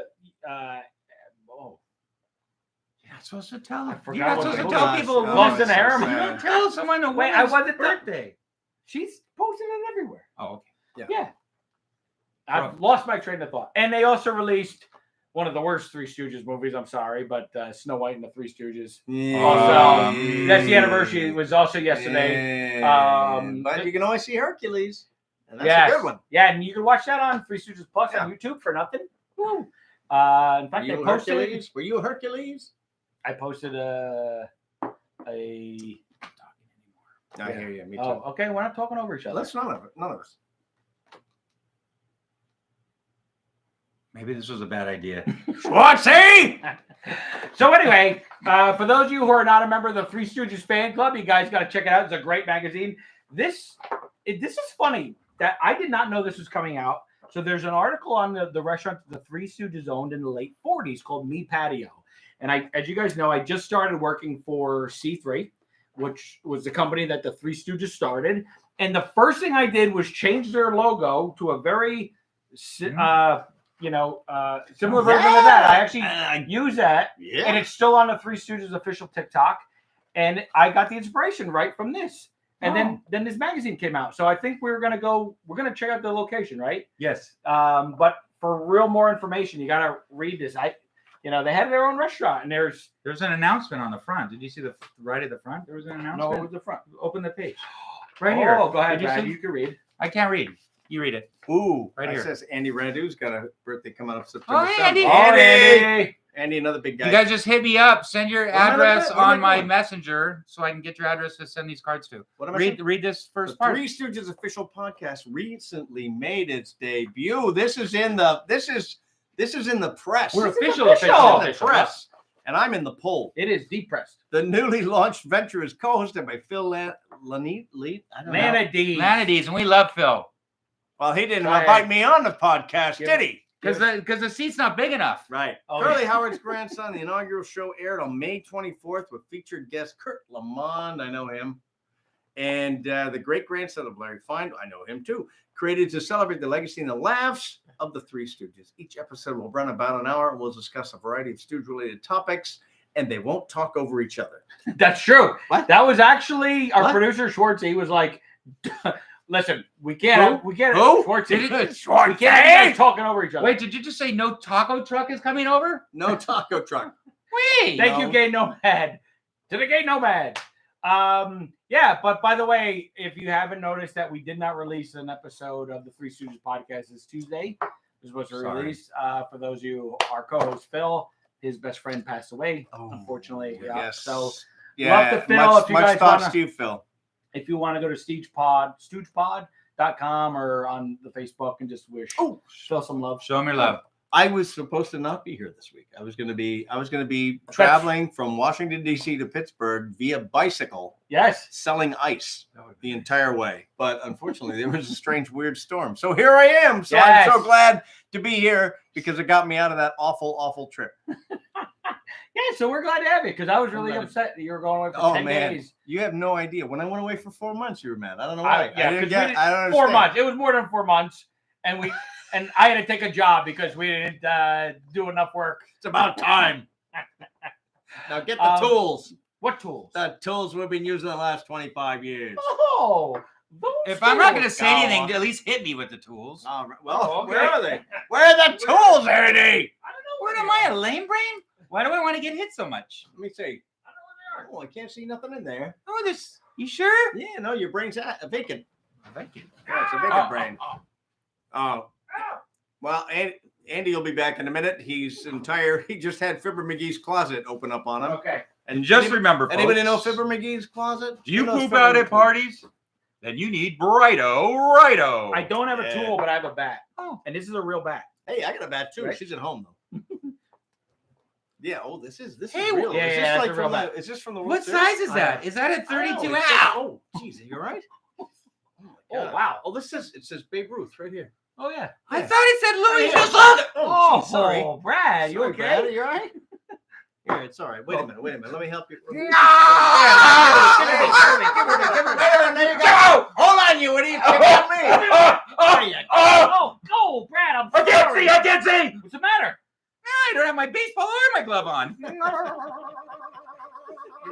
Speaker 1: not supposed to tell them.
Speaker 3: forgot
Speaker 1: You're not
Speaker 3: what
Speaker 1: supposed
Speaker 3: the
Speaker 1: to
Speaker 3: movie
Speaker 1: tell
Speaker 3: was.
Speaker 1: people
Speaker 3: Oh, Lost in the
Speaker 1: women's-
Speaker 3: Harem.
Speaker 1: You don't tell someone a
Speaker 3: Wait, I
Speaker 1: woman's
Speaker 3: wasn't the-
Speaker 1: birthday.
Speaker 3: she's posting it everywhere.
Speaker 1: Oh, okay.
Speaker 3: Yeah. I've lost my train of thought. And they also released one of the worst Three Stooges movies. I'm sorry, but Snow White and the Three Stooges. Also, that's the anniversary. It was also yesterday.
Speaker 2: But you can always see Hercules. And that's
Speaker 3: Yes.
Speaker 2: a good one.
Speaker 3: Yeah, and you can watch that on Three Stooges Plus
Speaker 2: Yeah.
Speaker 3: on YouTube for nothing. Woo. In fact,
Speaker 2: Were
Speaker 3: I
Speaker 2: you
Speaker 3: posted.
Speaker 2: Hercules? Were you Hercules?
Speaker 3: I posted a.
Speaker 2: I hear you. Me too.
Speaker 3: Oh, okay. We're not talking over each other.
Speaker 2: Let's none of us.
Speaker 1: Maybe this was a bad idea.
Speaker 2: Schwartzy!
Speaker 3: So anyway, for those of you who are not a member of the Three Stooges fan club, you guys got to check it out. It's a great magazine. This is funny that I did not know this was coming out. So there's an article on the restaurant the Three Stooges owned in the late 40s called Me Patio. And as you guys know, I just started working for C3, which was the company that the Three Stooges started. And the first thing I did was change their logo to a very similar version of that. I actually
Speaker 2: Yeah.
Speaker 3: use that,
Speaker 2: Yeah.
Speaker 3: and it's still on the Three Stooges official TikTok. And I got the inspiration right from this. And then this magazine came out. So I think we're gonna check out the location, right?
Speaker 1: Yes.
Speaker 3: But for real more information, you gotta read this. They had their own restaurant, and there's
Speaker 1: an announcement on the front. Did you see the right at the front? There was an announcement.
Speaker 3: no, it was the front.
Speaker 1: Open the page. Right here.
Speaker 3: Oh, go ahead,
Speaker 1: Did you
Speaker 3: Brad.
Speaker 1: see?
Speaker 3: You can read.
Speaker 1: I can't read. You read it.
Speaker 2: Ooh,
Speaker 1: Right
Speaker 2: it
Speaker 1: here.
Speaker 2: says Andy Radu's got a birthday coming up September
Speaker 1: Oh, hey,
Speaker 2: 7th.
Speaker 1: Andy.
Speaker 3: Andy.
Speaker 2: Andy, another big guy.
Speaker 1: You guys just hit me up. Send your
Speaker 2: What am I
Speaker 1: address
Speaker 2: doing? What am I
Speaker 1: on my
Speaker 2: doing?
Speaker 1: messenger so I can get your address to send these cards to.
Speaker 2: What am I saying?
Speaker 1: Read this
Speaker 2: The
Speaker 1: first part.
Speaker 2: Three Stooges official podcast recently made its debut. This is in the press.
Speaker 1: We're
Speaker 3: This is
Speaker 1: official.
Speaker 3: official.
Speaker 2: in the press, and I'm in the poll.
Speaker 3: It is depressed.
Speaker 2: The newly launched venture is co-hosted by Phil Lanete. I don't know.
Speaker 3: Manatee.
Speaker 1: Manatees, and we love Phil
Speaker 2: Well, he didn't
Speaker 3: Go ahead.
Speaker 2: invite me on the podcast,
Speaker 3: Give
Speaker 2: did he?
Speaker 1: because the seat's not big enough.
Speaker 2: Right.
Speaker 3: Oh,
Speaker 2: Curly
Speaker 3: yeah.
Speaker 2: Howard's grandson. The inaugural show aired on May 24th with featured guest Kurt Lamond. I know him. And the great grandson of Larry Fine. I know him too. Created to celebrate the legacy and the laughs of the Three Stooges. Each episode will run about an hour and will discuss a variety of Stooge-related topics, and they won't talk over each other.
Speaker 3: That's true.
Speaker 2: What?
Speaker 3: That was actually our
Speaker 2: What?
Speaker 3: producer Schwartz. He was like, "Listen, we can't.
Speaker 2: Who?
Speaker 3: We can't.
Speaker 2: Who?
Speaker 3: Schwartz.
Speaker 1: Did
Speaker 3: We
Speaker 1: it-
Speaker 3: can't have you guys talking over each other."
Speaker 1: Wait, did you just say no taco truck is coming over?
Speaker 2: No taco truck.
Speaker 1: Wait.
Speaker 3: Thank
Speaker 2: No.
Speaker 3: you, Gay Nomad. To the Gay Nomad. Yeah, but by the way, if you haven't noticed that we did not release an episode of the Three Stooges podcast this Tuesday, it was supposed to
Speaker 2: Sorry.
Speaker 3: release. For those of you, our co-host Phil, his best friend passed away, unfortunately. Yeah.
Speaker 2: Yes.
Speaker 3: So
Speaker 2: yeah.
Speaker 3: love to Phil if you
Speaker 2: much
Speaker 3: guys
Speaker 2: thoughts
Speaker 3: wanna-
Speaker 2: to you, Phil.
Speaker 3: if you want to go to StoogePod.com or on the Facebook and just wish Phil some love.
Speaker 1: Show 'em your love.
Speaker 2: I was supposed to not be here this week. I was going to be traveling from Washington D.C. to Pittsburgh via bicycle,
Speaker 3: Yes.
Speaker 2: selling ice the entire way. But unfortunately, there was a strange, weird storm. So here I am. So I'm so
Speaker 3: Yes.
Speaker 2: glad to be here because it got me out of that awful, awful trip.
Speaker 3: Yeah, so we're glad to have you because I was really
Speaker 2: glad.
Speaker 3: upset that you were going away for
Speaker 2: Oh
Speaker 3: 10
Speaker 2: man,
Speaker 3: days.
Speaker 2: you have no idea. When I went away for 4 months, you were mad. I don't know why.
Speaker 3: Yeah,
Speaker 2: I didn't
Speaker 3: 'cause
Speaker 2: get.
Speaker 3: we
Speaker 2: I don't understand.
Speaker 3: 4 months. It was more than 4 months, and I had to take a job because we didn't do enough work.
Speaker 2: It's about time. Now get the tools.
Speaker 3: What tools?
Speaker 2: The tools we've been using the last 25 years.
Speaker 3: Oh, those
Speaker 1: If I'm not going to
Speaker 3: tools.
Speaker 1: say anything, at least hit me with the tools.
Speaker 2: All right. Well,
Speaker 3: Oh, okay.
Speaker 2: where are they? Where are the tools, Andy?
Speaker 3: I don't know
Speaker 1: What
Speaker 3: where
Speaker 1: am I, a lame brain? Why do I want to get hit so much?
Speaker 2: Let me see. Oh, I can't see nothing in there.
Speaker 1: Oh, this. You sure?
Speaker 2: Yeah, no, your brain's vacant.
Speaker 1: Thank you.
Speaker 2: Yeah, it's a vacant brain. Oh, well, Andy will be back in a minute. He just had Fibber McGee's closet open up on him.
Speaker 3: Okay.
Speaker 1: And just
Speaker 2: anybody,
Speaker 1: remember, folks,
Speaker 2: anybody know Fibber McGee's closet?
Speaker 1: do you
Speaker 2: Who knows
Speaker 1: poop
Speaker 2: Fibber
Speaker 1: out at
Speaker 2: McGee?
Speaker 1: parties? Then you need Righto.
Speaker 3: I don't have a
Speaker 2: Yeah.
Speaker 3: tool, but I have a bat.
Speaker 1: Oh.
Speaker 3: And this is a real bat.
Speaker 2: Hey, I got a bat too.
Speaker 3: Right?
Speaker 2: She's at home though. Yeah. Oh, this is
Speaker 1: Hey,
Speaker 2: real.
Speaker 3: yeah,
Speaker 2: is this
Speaker 3: yeah,
Speaker 2: like
Speaker 3: it's a real
Speaker 2: from
Speaker 3: bat.
Speaker 2: is this from the World
Speaker 1: What
Speaker 2: Series?
Speaker 1: size is
Speaker 3: I
Speaker 1: that?
Speaker 3: don't-
Speaker 1: Is that a
Speaker 2: I don't know.
Speaker 1: 32?
Speaker 2: It says-
Speaker 1: Ow!
Speaker 2: Oh, jeez, are you all right? Oh, my
Speaker 3: Oh,
Speaker 2: God.
Speaker 3: wow.
Speaker 2: Oh, it says Babe Ruth right here.
Speaker 3: Oh, yeah.
Speaker 1: I
Speaker 2: Yeah.
Speaker 1: thought it said Louis.
Speaker 2: Yeah.
Speaker 1: Just look.
Speaker 2: Oh, geez, sorry.
Speaker 3: Brad, you
Speaker 2: Sorry,
Speaker 3: okay?
Speaker 2: Brad, are you all right? Here, it's all right. Wait a minute. Let me help you.
Speaker 1: No!
Speaker 2: Give her, there you go. Hold on, you idiot. Check out me. There you go.
Speaker 3: Oh, Brad, I'm
Speaker 1: I can't
Speaker 3: sorry.
Speaker 1: see. I can't see.
Speaker 3: What's the matter?
Speaker 1: I don't have my baseball or my glove on.
Speaker 2: You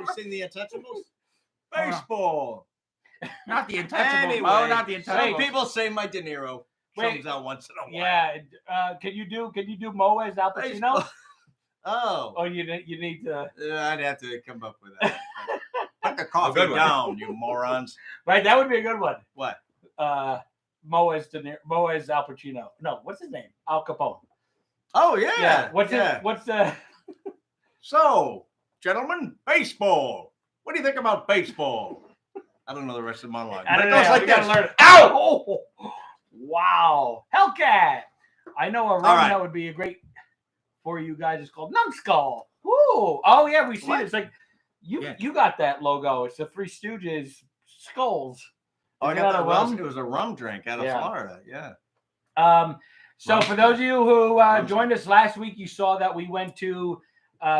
Speaker 2: ever seen The Untouchables? Baseball.
Speaker 1: Not the Untouchables.
Speaker 2: Anyway,
Speaker 1: Oh, not the
Speaker 2: so
Speaker 1: Untouchables.
Speaker 2: people say my De Niro
Speaker 3: Wait.
Speaker 2: comes out once in a while.
Speaker 3: Yeah. Can you do Mo as Al Pacino?
Speaker 2: Baseball. Oh,
Speaker 3: Oh, you need to.
Speaker 2: I'd have to come up with that. Put the
Speaker 1: good
Speaker 2: coffee
Speaker 1: one.
Speaker 2: down, you morons.
Speaker 3: Right, that would be a good one.
Speaker 2: What?
Speaker 3: Mo as Al Pacino. No, what's his name? Al Capone.
Speaker 2: Oh yeah.
Speaker 3: What's
Speaker 2: yeah.
Speaker 3: it? What's the?
Speaker 2: So, gentlemen, baseball. What do you think about baseball? I don't know the rest of the monologue.
Speaker 3: I
Speaker 2: but
Speaker 3: don't
Speaker 2: it
Speaker 3: know.
Speaker 2: goes like
Speaker 3: We gotta
Speaker 2: this.
Speaker 3: learn it. Ow! Oh, wow, Hellcat. I know a ring
Speaker 2: right.
Speaker 3: that would be a great for you guys. It's called Numbskull. Ooh. Oh yeah, we see
Speaker 2: What?
Speaker 3: it. It's like you
Speaker 1: Yeah.
Speaker 3: you got that logo. It's the Three Stooges skulls.
Speaker 2: Oh, I
Speaker 3: Isn't
Speaker 2: got
Speaker 3: that
Speaker 2: that
Speaker 3: a rum?
Speaker 2: It was a rum drink out of
Speaker 3: Yeah.
Speaker 2: Florida. Yeah.
Speaker 3: So
Speaker 2: Rum
Speaker 3: for those of you who
Speaker 2: Rum
Speaker 3: joined us last week, you saw that we went to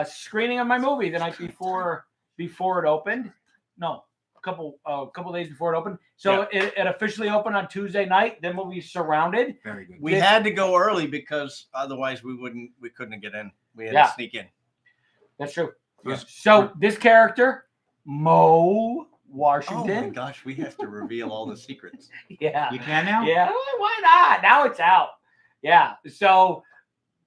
Speaker 3: screening of my movie the night before it opened. No, couple days before it opened. So it officially opened on Tuesday night. The movie Surrounded.
Speaker 1: Very good.
Speaker 2: We had to go early because otherwise we couldn't get in. We had to sneak in.
Speaker 3: That's true.
Speaker 2: Yeah.
Speaker 3: So this character, Mo
Speaker 2: Oh
Speaker 3: Washington.
Speaker 2: my gosh, we have to reveal all the secrets.
Speaker 3: Yeah.
Speaker 1: You can now?
Speaker 3: Yeah. Why not? Now it's out. Yeah. So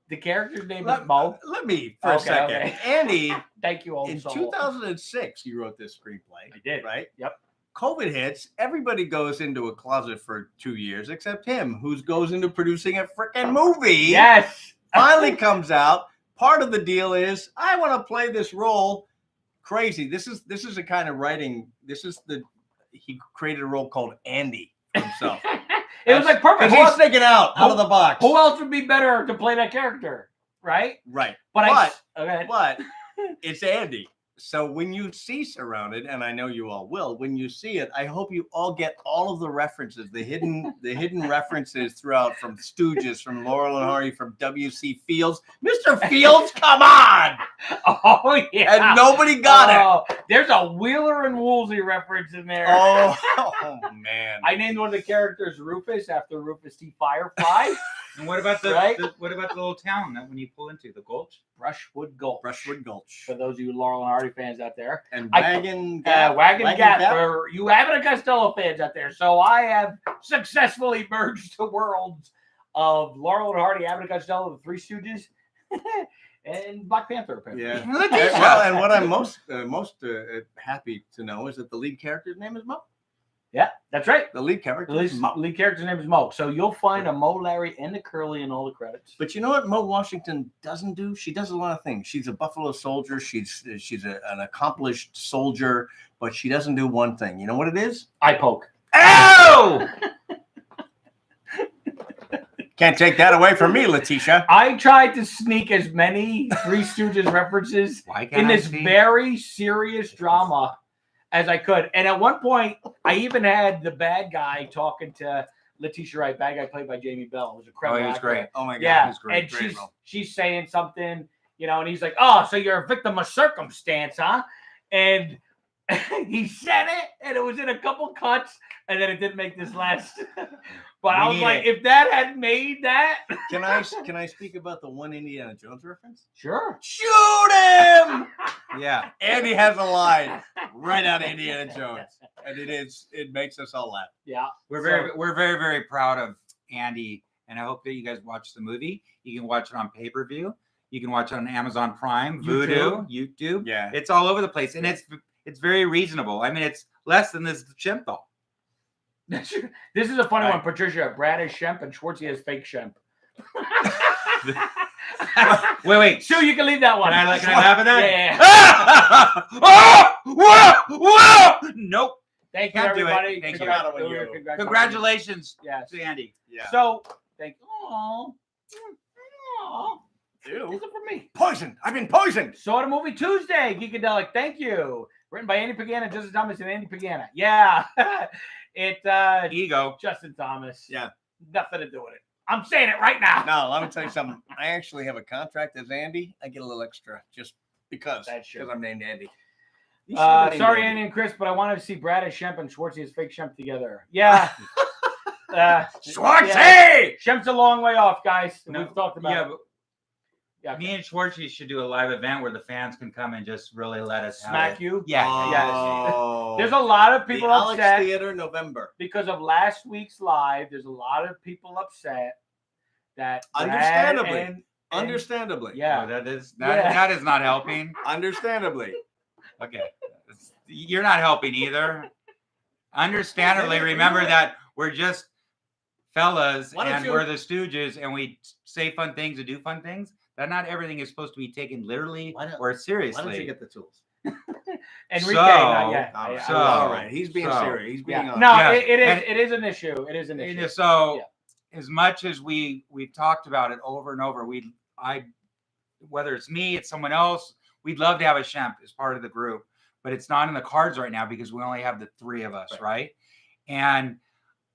Speaker 3: the character's name is Mo.
Speaker 2: Let me for a second.
Speaker 3: Okay.
Speaker 2: Andy,
Speaker 3: Thank you, old
Speaker 2: in
Speaker 3: soul.
Speaker 2: 2006, you wrote this screenplay.
Speaker 3: I did.
Speaker 2: Right?
Speaker 3: Yep.
Speaker 2: COVID hits. Everybody goes into a closet for 2 years, except him, who goes into producing a freaking movie.
Speaker 3: Yes.
Speaker 2: Finally comes out. Part of the deal is I want to play this role. Crazy. This is the kind of writing. He created a role called Andy for himself.
Speaker 3: It was like perfect.
Speaker 2: He's thinking out of the box.
Speaker 3: Who else would be better to play that character? Right?
Speaker 2: Right.
Speaker 3: But
Speaker 2: It's Andy. So when you see Surrounded, and I know you all will, when you see it, I hope you all get all of the references, the hidden references throughout, from Stooges, from Laurel and Hardy, from W.C. Fields. Mr. Fields, come on!
Speaker 3: Oh yeah.
Speaker 2: And nobody got it.
Speaker 3: There's a Wheeler and Woolsey reference in there.
Speaker 2: Oh man.
Speaker 3: I named one of the characters Rufus after Rufus T. Firefly.
Speaker 1: And what about the what about the little town that when you pull into the Gulch?
Speaker 3: Brushwood Gulch.
Speaker 2: Brushwood Gulch.
Speaker 3: For those of you Laurel and Hardy fans out there.
Speaker 2: And Wagon Gap.
Speaker 3: Wagon Gap for you Abbott and Costello fans out there. So I have successfully merged the worlds of Laurel and Hardy, Abbott and Costello, the Three Stooges, and Black Panther. Apparently.
Speaker 2: Yeah. Well, and what I'm most happy to know is that the lead character's name is Mo.
Speaker 3: Yeah, that's right.
Speaker 2: The lead character.
Speaker 3: Lead character's name is Mo. So you'll find a Mo, Larry, and a Curly in all the credits.
Speaker 2: But you know what Mo Washington doesn't do? She does a lot of things. She's a Buffalo Soldier. She's an accomplished soldier, but she doesn't do one thing. You know what it is?
Speaker 3: Eye poke.
Speaker 2: Ow! Can't take that away from me, Letitia.
Speaker 3: I tried to sneak as many Three Stooges references in this very serious drama as I could. And at one point, I even had the bad guy talking to Letitia Wright, bad guy played by Jamie Bell. It was incredible.
Speaker 1: Oh, he was great.
Speaker 2: Oh my God,
Speaker 3: yeah,
Speaker 2: he was great.
Speaker 3: and she's saying something, and he's like, "Oh, so you're a victim of circumstance, huh?" And he said it, and it was in a couple cuts, and then it didn't make this last. But I was like, if that had made that,
Speaker 2: can I speak about the one Indiana Jones reference?
Speaker 3: Sure.
Speaker 2: Shoot him! Yeah, Andy has a line right out of Indiana Jones, and it makes us all laugh.
Speaker 3: Yeah,
Speaker 1: we're very very proud of Andy, and I hope that you guys watch the movie. You can watch it on pay-per-view. You can watch it on Amazon Prime, Vudu, YouTube.
Speaker 2: Yeah,
Speaker 1: it's all over the place, and it's very reasonable. I mean, it's less than this Chimp doll.
Speaker 3: This is a funny one, Patricia. Brad is Shemp and Schwartzy is fake Shemp.
Speaker 1: wait.
Speaker 3: Sue, you can leave that one.
Speaker 1: Can I laugh at that?
Speaker 3: Yeah.
Speaker 1: Whoa! Nope.
Speaker 3: Thank you, everybody.
Speaker 1: Thank you. Congratulations to Andy.
Speaker 3: Yeah. So, thank you. Aww.
Speaker 2: Ew.
Speaker 3: This is for me.
Speaker 2: Poisoned. I've been poisoned.
Speaker 3: Saw the movie Tuesday, Geekadelic. Thank you. Written by Andy Pagana, Justin Thomas, and Andy Pagana. Yeah.
Speaker 1: Ego.
Speaker 3: Justin Thomas.
Speaker 2: Yeah.
Speaker 3: Nothing to do with it. I'm saying it right now.
Speaker 2: No, let me tell you something. I actually have a contract as Andy. I get a little extra just because I'm named Andy.
Speaker 3: Sorry, Andy and Chris, but I wanted to see Brad as Shemp and Schwartzy as fake Shemp together. Yeah.
Speaker 2: Schwartzy!
Speaker 3: Yeah. Shemp's a long way off, guys. We've talked about it.
Speaker 1: Yeah, me and Schwartzy should do a live event where the fans can come and just really let us
Speaker 3: smack you.
Speaker 1: Yeah.
Speaker 2: Oh.
Speaker 3: There's a lot of people upset.
Speaker 2: Alex Theater, November.
Speaker 3: Because of last week's live, there's a lot of people upset that
Speaker 2: Understandably.
Speaker 3: Yeah.
Speaker 1: Oh, that is not helping.
Speaker 2: Understandably.
Speaker 1: Okay. You're not helping either. Understandably, remember that we're just fellas and we're the Stooges and we say fun things and do fun things. That not everything is supposed to be taken literally or seriously.
Speaker 2: Why don't you get the tools?
Speaker 3: Enrique, not yet.
Speaker 2: All right. He's being serious. He's being honest.
Speaker 3: No, it is an issue. It is an issue.
Speaker 1: So as much as we've talked about it over and over, whether it's me, it's someone else, we'd love to have a Shemp as part of the group, but it's not in the cards right now because we only have the three of us, right? And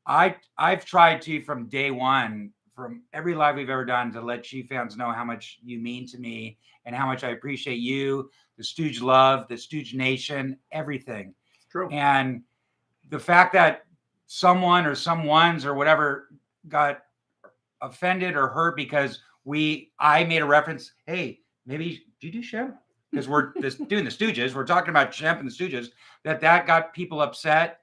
Speaker 1: I've tried to, from day one, from every live we've ever done, to let Chief fans know how much you mean to me and how much I appreciate you, the Stooge love, the Stooge Nation, everything.
Speaker 2: True.
Speaker 1: And the fact that someone or someones or whatever got offended or hurt because I made a reference, hey, maybe do you do Shemp? Because we're doing the Stooges. We're talking about Shemp and the Stooges. That got people upset.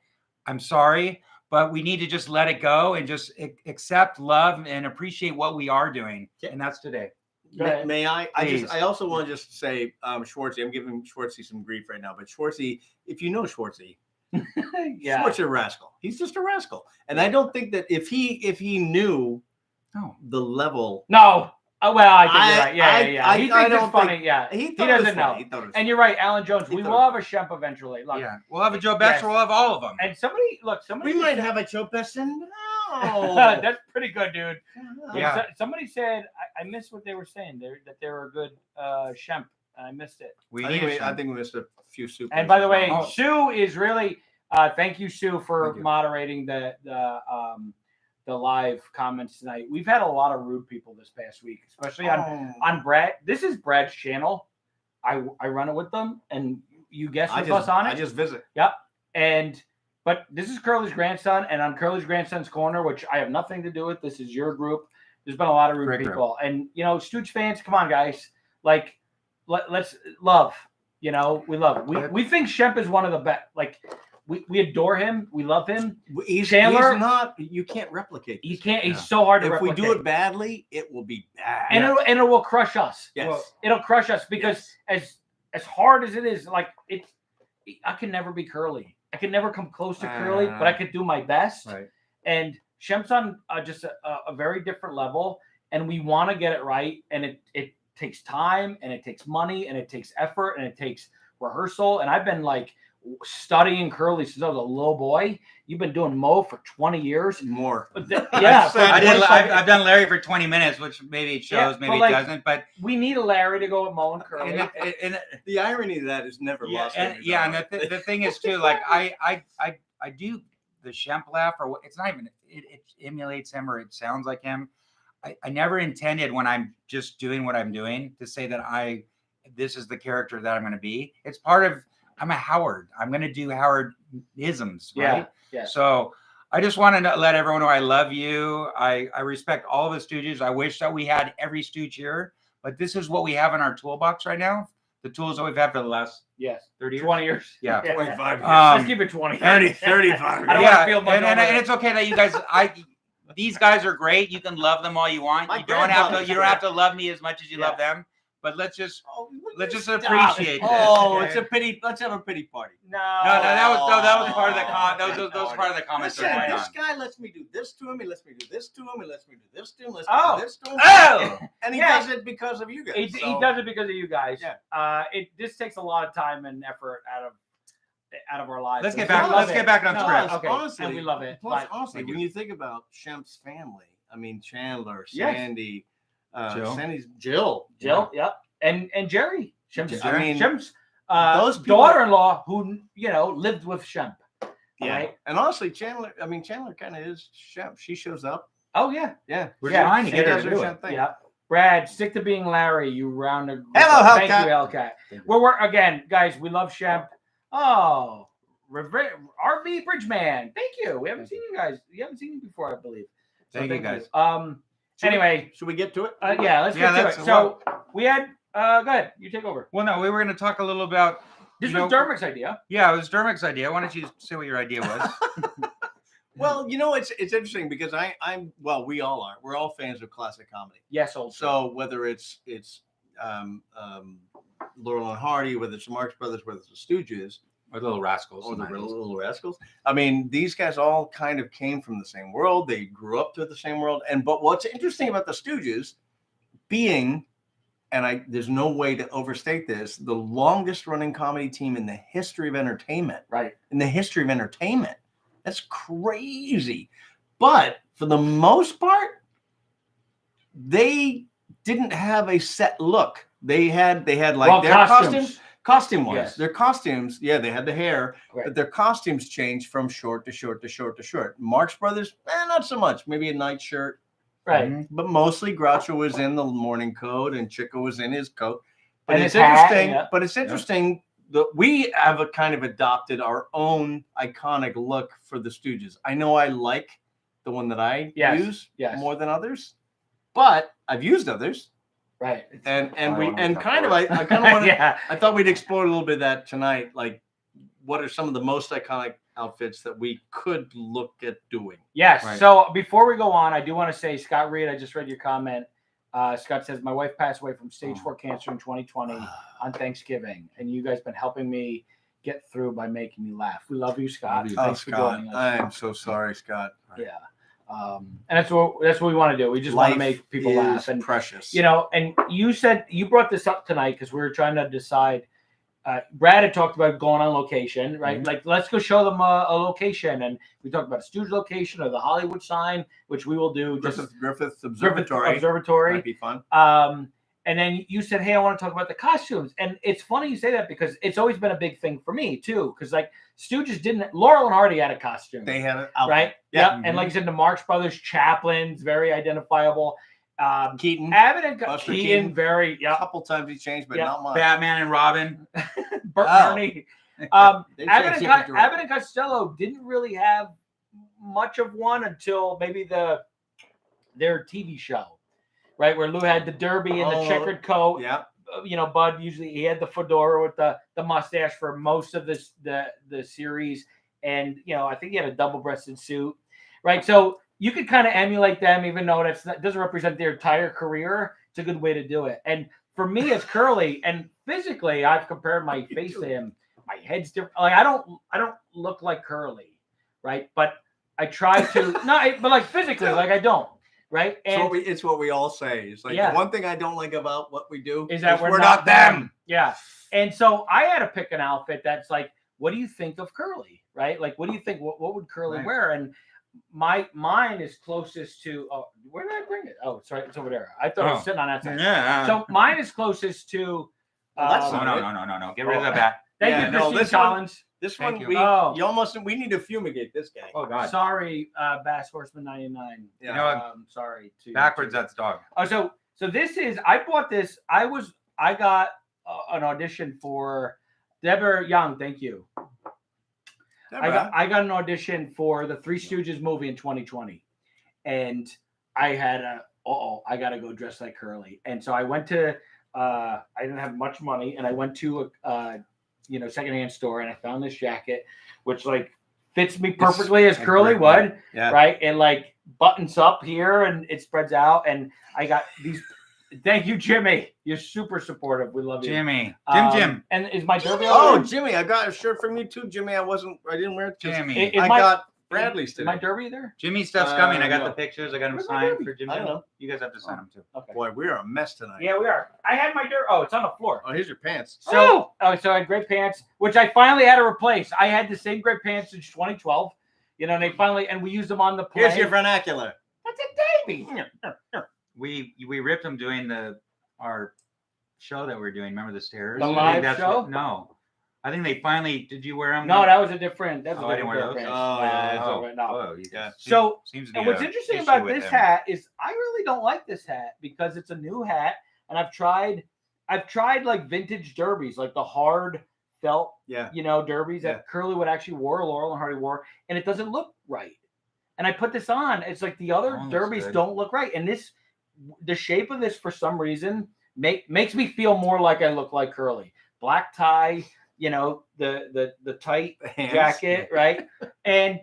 Speaker 1: I'm sorry, but we need to just let it go and just accept, love, and appreciate what we are doing. And that's today.
Speaker 2: May I?
Speaker 1: Please.
Speaker 2: I also want to just say, Schwartzy, I'm giving Schwartzy some grief right now, but Schwartzy, if you know Schwartzy,
Speaker 3: Yeah.
Speaker 2: Schwartzy a rascal. He's just a rascal. And I don't think that if he knew the level.
Speaker 3: No. Oh, well, I think you're right. Yeah. He thinks
Speaker 2: I
Speaker 3: it's
Speaker 2: don't
Speaker 3: funny.
Speaker 2: think-
Speaker 3: Yeah.
Speaker 2: He
Speaker 3: He
Speaker 2: thought it was
Speaker 3: doesn't
Speaker 2: funny.
Speaker 3: know.
Speaker 2: He thought it was
Speaker 3: And you're right, Alan Jones.
Speaker 2: He
Speaker 3: We
Speaker 2: thought
Speaker 3: will
Speaker 2: it
Speaker 3: have a
Speaker 2: was
Speaker 3: Shemp eventually. Look,
Speaker 1: Yeah, we'll have a Joe Bex.
Speaker 3: Yes.
Speaker 1: We'll have all of them.
Speaker 3: and somebody
Speaker 2: We might have a Joe Besson. No.
Speaker 3: That's pretty good, dude.
Speaker 1: Yeah.
Speaker 3: Somebody said I missed what they were saying. That they were a good Shemp. And I missed it.
Speaker 2: I think we missed a few super.
Speaker 3: And by the way,
Speaker 1: Oh.
Speaker 3: Sue is really thank you, Sue, for
Speaker 1: Thank you.
Speaker 3: moderating the live comments tonight. We've had a lot of rude people this past week, especially on Brad. This is Brad's channel. I run it with them, and you guest with us on it.
Speaker 2: I just visit.
Speaker 3: Yep. But this is Curly's grandson, and on Curly's grandson's corner, which I have nothing to do with. This is your group. There's been a lot of rude
Speaker 1: Great
Speaker 3: people, and Stooge fans, come on, guys. Like, let's love. We love. We think Shemp is one of the best. Like, we adore him. We love him. Chandler-
Speaker 2: he's not. You can't replicate.
Speaker 3: He
Speaker 2: this.
Speaker 3: can't. He's so hard to
Speaker 2: If we
Speaker 3: replicate.
Speaker 2: do it badly, it will be bad.
Speaker 3: and it will crush us.
Speaker 2: yes.
Speaker 1: Well,
Speaker 3: It'll crush us because as hard as it is, like I can never be Curly. I can never come close to Curly, but I could do my best.
Speaker 1: Right.
Speaker 3: And Shemp's on just a very different level, and we want to get it right. And it takes time, and it takes money, and it takes effort, and it takes rehearsal. And I've been like studying Curly since I was a little boy. You've been doing Mo for 20 years.
Speaker 2: More.
Speaker 3: Yeah,
Speaker 1: I've done Larry for 20 minutes, which maybe it shows,
Speaker 3: Yeah,
Speaker 1: maybe
Speaker 3: but,
Speaker 1: it
Speaker 3: like,
Speaker 1: doesn't. But
Speaker 3: we need a Larry to go with Mo and Curly.
Speaker 1: and
Speaker 2: The irony of that is never lost.
Speaker 1: and the thing is too, like I do the Shemp laugh, or it's not even it emulates him or it sounds like him. I never intended when I'm just doing what I'm doing to say that this is the character that I'm going to be. It's part of I'm a Howard. I'm going to do Howard-isms, right?
Speaker 3: Yeah.
Speaker 1: So I just want to let everyone know I love you. I respect all the Stooges. I wish that we had every Stooge here, but this is what we have in our toolbox right now. The tools that we've had for the last 30 years.
Speaker 3: 20 years.
Speaker 1: Yeah.
Speaker 2: 25 years.
Speaker 3: Let's keep it 20.
Speaker 2: 30, 35.
Speaker 3: I don't
Speaker 1: Yeah,
Speaker 3: wanna feel much
Speaker 1: and
Speaker 3: older.
Speaker 1: it's okay that you guys. These guys are great. You can love them all you want.
Speaker 2: My
Speaker 1: You don't have
Speaker 2: grandfather's
Speaker 1: to love me as much as you love them. But let's just
Speaker 2: Stop.
Speaker 1: appreciate this.
Speaker 2: Oh,
Speaker 1: okay?
Speaker 2: it's a pity. Let's have a pity party.
Speaker 3: No,
Speaker 1: that was part of the that was part of the comments
Speaker 2: Listen,
Speaker 1: that were going
Speaker 2: this
Speaker 1: on.
Speaker 2: guy lets me do this to him. He lets me do this to him. He lets me do this to him. Lets
Speaker 3: Oh.
Speaker 2: me do this to him.
Speaker 3: Oh!
Speaker 2: And he
Speaker 3: Yeah.
Speaker 2: does it because of you guys.
Speaker 3: He does it because of you guys.
Speaker 2: Yeah.
Speaker 3: This takes a lot of time and effort out of our lives.
Speaker 1: Let's get
Speaker 3: We
Speaker 1: back.
Speaker 3: love
Speaker 1: Let's
Speaker 3: it.
Speaker 1: get back on
Speaker 3: No,
Speaker 1: script.
Speaker 3: Okay.
Speaker 2: Honestly,
Speaker 3: and we love it.
Speaker 2: Plus,
Speaker 3: But-
Speaker 2: honestly,
Speaker 1: Thank
Speaker 2: when
Speaker 1: you.
Speaker 2: you think about Shemp's family, I mean Chandler,
Speaker 3: Yes.
Speaker 2: Sandy,
Speaker 1: Jill.
Speaker 2: Sandy's Jill.
Speaker 3: Jill, yep, and Jerry. Shemp's,
Speaker 2: I mean,
Speaker 3: Shemp's
Speaker 2: those people-
Speaker 3: daughter-in-law who lived with Shemp.
Speaker 2: Yeah.
Speaker 3: Right.
Speaker 2: And honestly, Chandler kind of is Shemp. She shows up.
Speaker 3: Oh yeah,
Speaker 2: Yeah.
Speaker 1: We're
Speaker 3: Yeah,
Speaker 1: trying to
Speaker 2: she
Speaker 1: get her
Speaker 2: does
Speaker 1: to
Speaker 2: her
Speaker 1: do
Speaker 2: Shemp
Speaker 1: it.
Speaker 2: thing.
Speaker 3: yeah. Brad, stick to being Larry. You round the.
Speaker 2: Hello,
Speaker 3: Thank
Speaker 2: Hellcat.
Speaker 3: you, Hellcat. We're again, guys. We love Shemp. Oh, RV Bridgeman. Thank you. We haven't seen you guys. You haven't seen you before, I believe. So
Speaker 1: Thank you, guys.
Speaker 3: Anyway,
Speaker 2: Should we get to it?
Speaker 3: yeah, let's get to
Speaker 1: that's
Speaker 3: it. So we had. Go ahead. You take over.
Speaker 1: Well, no, we were going to talk a little about.
Speaker 3: This
Speaker 1: you
Speaker 3: was
Speaker 1: know,
Speaker 3: Dermot's idea.
Speaker 1: Yeah, it was Dermot's idea. Why don't you say what your idea was?
Speaker 2: Well, it's interesting because we all are. We're all fans of classic comedy.
Speaker 3: Yes, old.
Speaker 2: So whether it's Laurel and Hardy, whether it's the Marx Brothers, whether it's the Stooges,
Speaker 1: Or Little Rascals.
Speaker 2: or the Little Rascals. I mean, these guys all kind of came from the same world. They grew up to the same world. But what's interesting about the Stooges being, there's no way to overstate this, the longest running comedy team in the history of entertainment.
Speaker 3: Right.
Speaker 2: In the history of entertainment. That's crazy. But for the most part, they didn't have a set look. They had like their costumes. Costume wise,
Speaker 3: Yes.
Speaker 2: their costumes, they had the hair,
Speaker 3: Right.
Speaker 2: but their costumes changed from short to short to short to short. Marx Brothers, not so much. Maybe a night shirt,
Speaker 3: Right.
Speaker 1: Mhm.
Speaker 2: but mostly Groucho was in the morning coat and Chico was in his coat. But
Speaker 3: And
Speaker 2: it's
Speaker 3: his hat,
Speaker 2: interesting.
Speaker 3: yeah.
Speaker 2: But it's interesting we have a kind of adopted our own iconic look for the Stooges. I know I like the one that I use more than others, but I've used others.
Speaker 3: Right.
Speaker 2: And kind of I kind of want to I thought we'd explore a little bit of that tonight. Like, what are some of the most iconic outfits that we could look at doing?
Speaker 3: Yes.
Speaker 1: Right.
Speaker 3: So before we go on, I do want to say, Scott Reed, I just read your comment. Scott says, my wife passed away from stage 4 cancer in 2020 on Thanksgiving, and you guys been helping me get through by making me laugh. We love you, Scott. Thanks for joining us.
Speaker 2: I am so sorry, Scott.
Speaker 3: Yeah. And that's what we want to do. We just want to make people laugh. And
Speaker 2: precious.
Speaker 3: You know, and you said you brought this up tonight because we were trying to decide. Brad had talked about going on location, right? Mm-hmm. Like, let's go show them a location. And we talked about a Stooge location or the Hollywood sign, which we will do.
Speaker 2: Griffith Observatory. Might be fun.
Speaker 3: And then you said, hey, I want to talk about the costumes. And it's funny you say that because it's always been a big thing for me, too. Because, like, Stooges didn't – Laurel and Hardy had a costume.
Speaker 2: They had it out.
Speaker 3: Right?
Speaker 2: Yeah.
Speaker 3: Mm-hmm. And like you said, the Marx Brothers, Chaplin's, very identifiable.
Speaker 2: Keaton.
Speaker 3: Abbott and Keaton, very –
Speaker 2: a couple times he changed, but not much.
Speaker 1: Batman and Robin.
Speaker 3: Burt Ernie. Abbott and Costello didn't really have much of one until maybe their TV show. Right, where Lou had the derby and the checkered coat.
Speaker 2: Yeah.
Speaker 3: You know, Bud usually he had the fedora with the mustache for most of the series. And, you know, I think he had a double-breasted suit. Right. So you could kind of emulate them, even though it doesn't represent their entire career. It's a good way to do it. And for me, it's Curly. And physically, I've compared my face to him. My head's different. Like I don't look like Curly, right? But I try to but like physically, like I don't. Right. And
Speaker 2: it's what we all say. It's like the one thing I don't like about what we do
Speaker 3: is that we're not them. Yeah. And so I had to pick an outfit that's like, what do you think of Curly? Right. Like, what do you think? What would Curly wear? And mine is closest to where did I bring it? Oh, sorry, it's over there. I thought it was sitting on that side. Yeah. So mine is closest to
Speaker 1: no. Get rid of that.
Speaker 3: Thank you, Christine Collins.
Speaker 2: This one, we need to fumigate this guy.
Speaker 1: Oh God!
Speaker 3: Sorry, Bass Horseman 99.
Speaker 1: Yeah. You know,
Speaker 3: sorry.
Speaker 1: Backwards, that's dog.
Speaker 3: Oh, so this is. I bought this. I got an audition for Deborah Young. Thank you. Deborah. I got an audition for the Three Stooges movie in 2020, and I had I got to go dress like Curly, and so I went to. I didn't have much money, and I went to a secondhand store, and I found this jacket, which like fits me perfectly as Curly would, right? And like buttons up here, and it spreads out. And I got these. Thank you, Jimmy. You're super supportive. We love you,
Speaker 1: Jimmy. Jim.
Speaker 3: And is my derby?
Speaker 2: Oh, Jimmy, I got a shirt from you too, Jimmy. I didn't wear it.
Speaker 1: Jimmy,
Speaker 2: I got Bradley's today.
Speaker 3: My derby there?
Speaker 1: Jimmy stuff's coming. I got the pictures. I got them signed for Jimmy.
Speaker 2: I don't know.
Speaker 1: You guys have to sign them too.
Speaker 3: Okay.
Speaker 2: Boy, we are a mess tonight.
Speaker 3: Yeah, we are. I had my derby. Oh, it's on the floor.
Speaker 2: Oh, here's your pants.
Speaker 3: So I had great pants, which I finally had to replace. I had the same great pants since 2012. You know, and and we used them on the play.
Speaker 2: Here's your vernacular.
Speaker 3: That's a baby.
Speaker 1: We ripped them doing our show that we're doing. Remember the stairs?
Speaker 3: The live show?
Speaker 1: No. I think they finally. Did you wear them?
Speaker 3: No, that was a different.
Speaker 1: I didn't wear those.
Speaker 3: So what's interesting about this hat is I really don't like this hat because it's a new hat, and I've tried like vintage derbies, like the hard felt, derbies that Curly would actually wore, Laurel and Hardy wore, and it doesn't look right. And I put this on. It's like the other derbies don't look right, and the shape of this for some reason makes me feel more like I look like Curly. Black tie. The tight jacket, right? And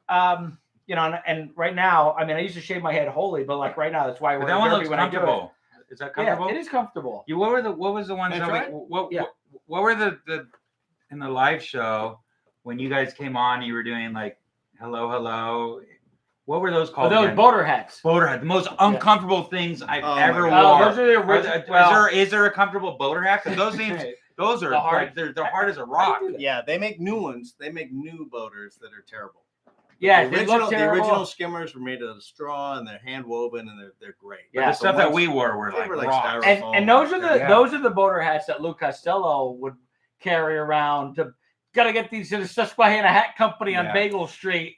Speaker 3: and right now, I mean, I used to shave my head wholly, but like right now, that's why I wear
Speaker 1: that one looks
Speaker 3: when
Speaker 1: comfortable. Is that comfortable?
Speaker 3: Yeah, it is comfortable.
Speaker 1: What was the ones what were the in the live show when you guys came on? You were doing like hello. What were those called?
Speaker 3: Those boater hats.
Speaker 1: Boater hat. The most uncomfortable things I've ever worn.
Speaker 3: Those are the original.
Speaker 1: Is there a comfortable boater hat? Because those things. Those are hard. They're hard as a rock.
Speaker 2: Yeah, they make new ones. They make new boaters that are terrible.
Speaker 3: Yeah,
Speaker 2: the original skimmers were made of straw and they're hand woven and they're great.
Speaker 1: Yeah, the stuff that we wore were like rock.
Speaker 3: And those are the boater hats that Lou Costello would carry around to gotta get these to the Susquehanna Hat Company on Bagel Street,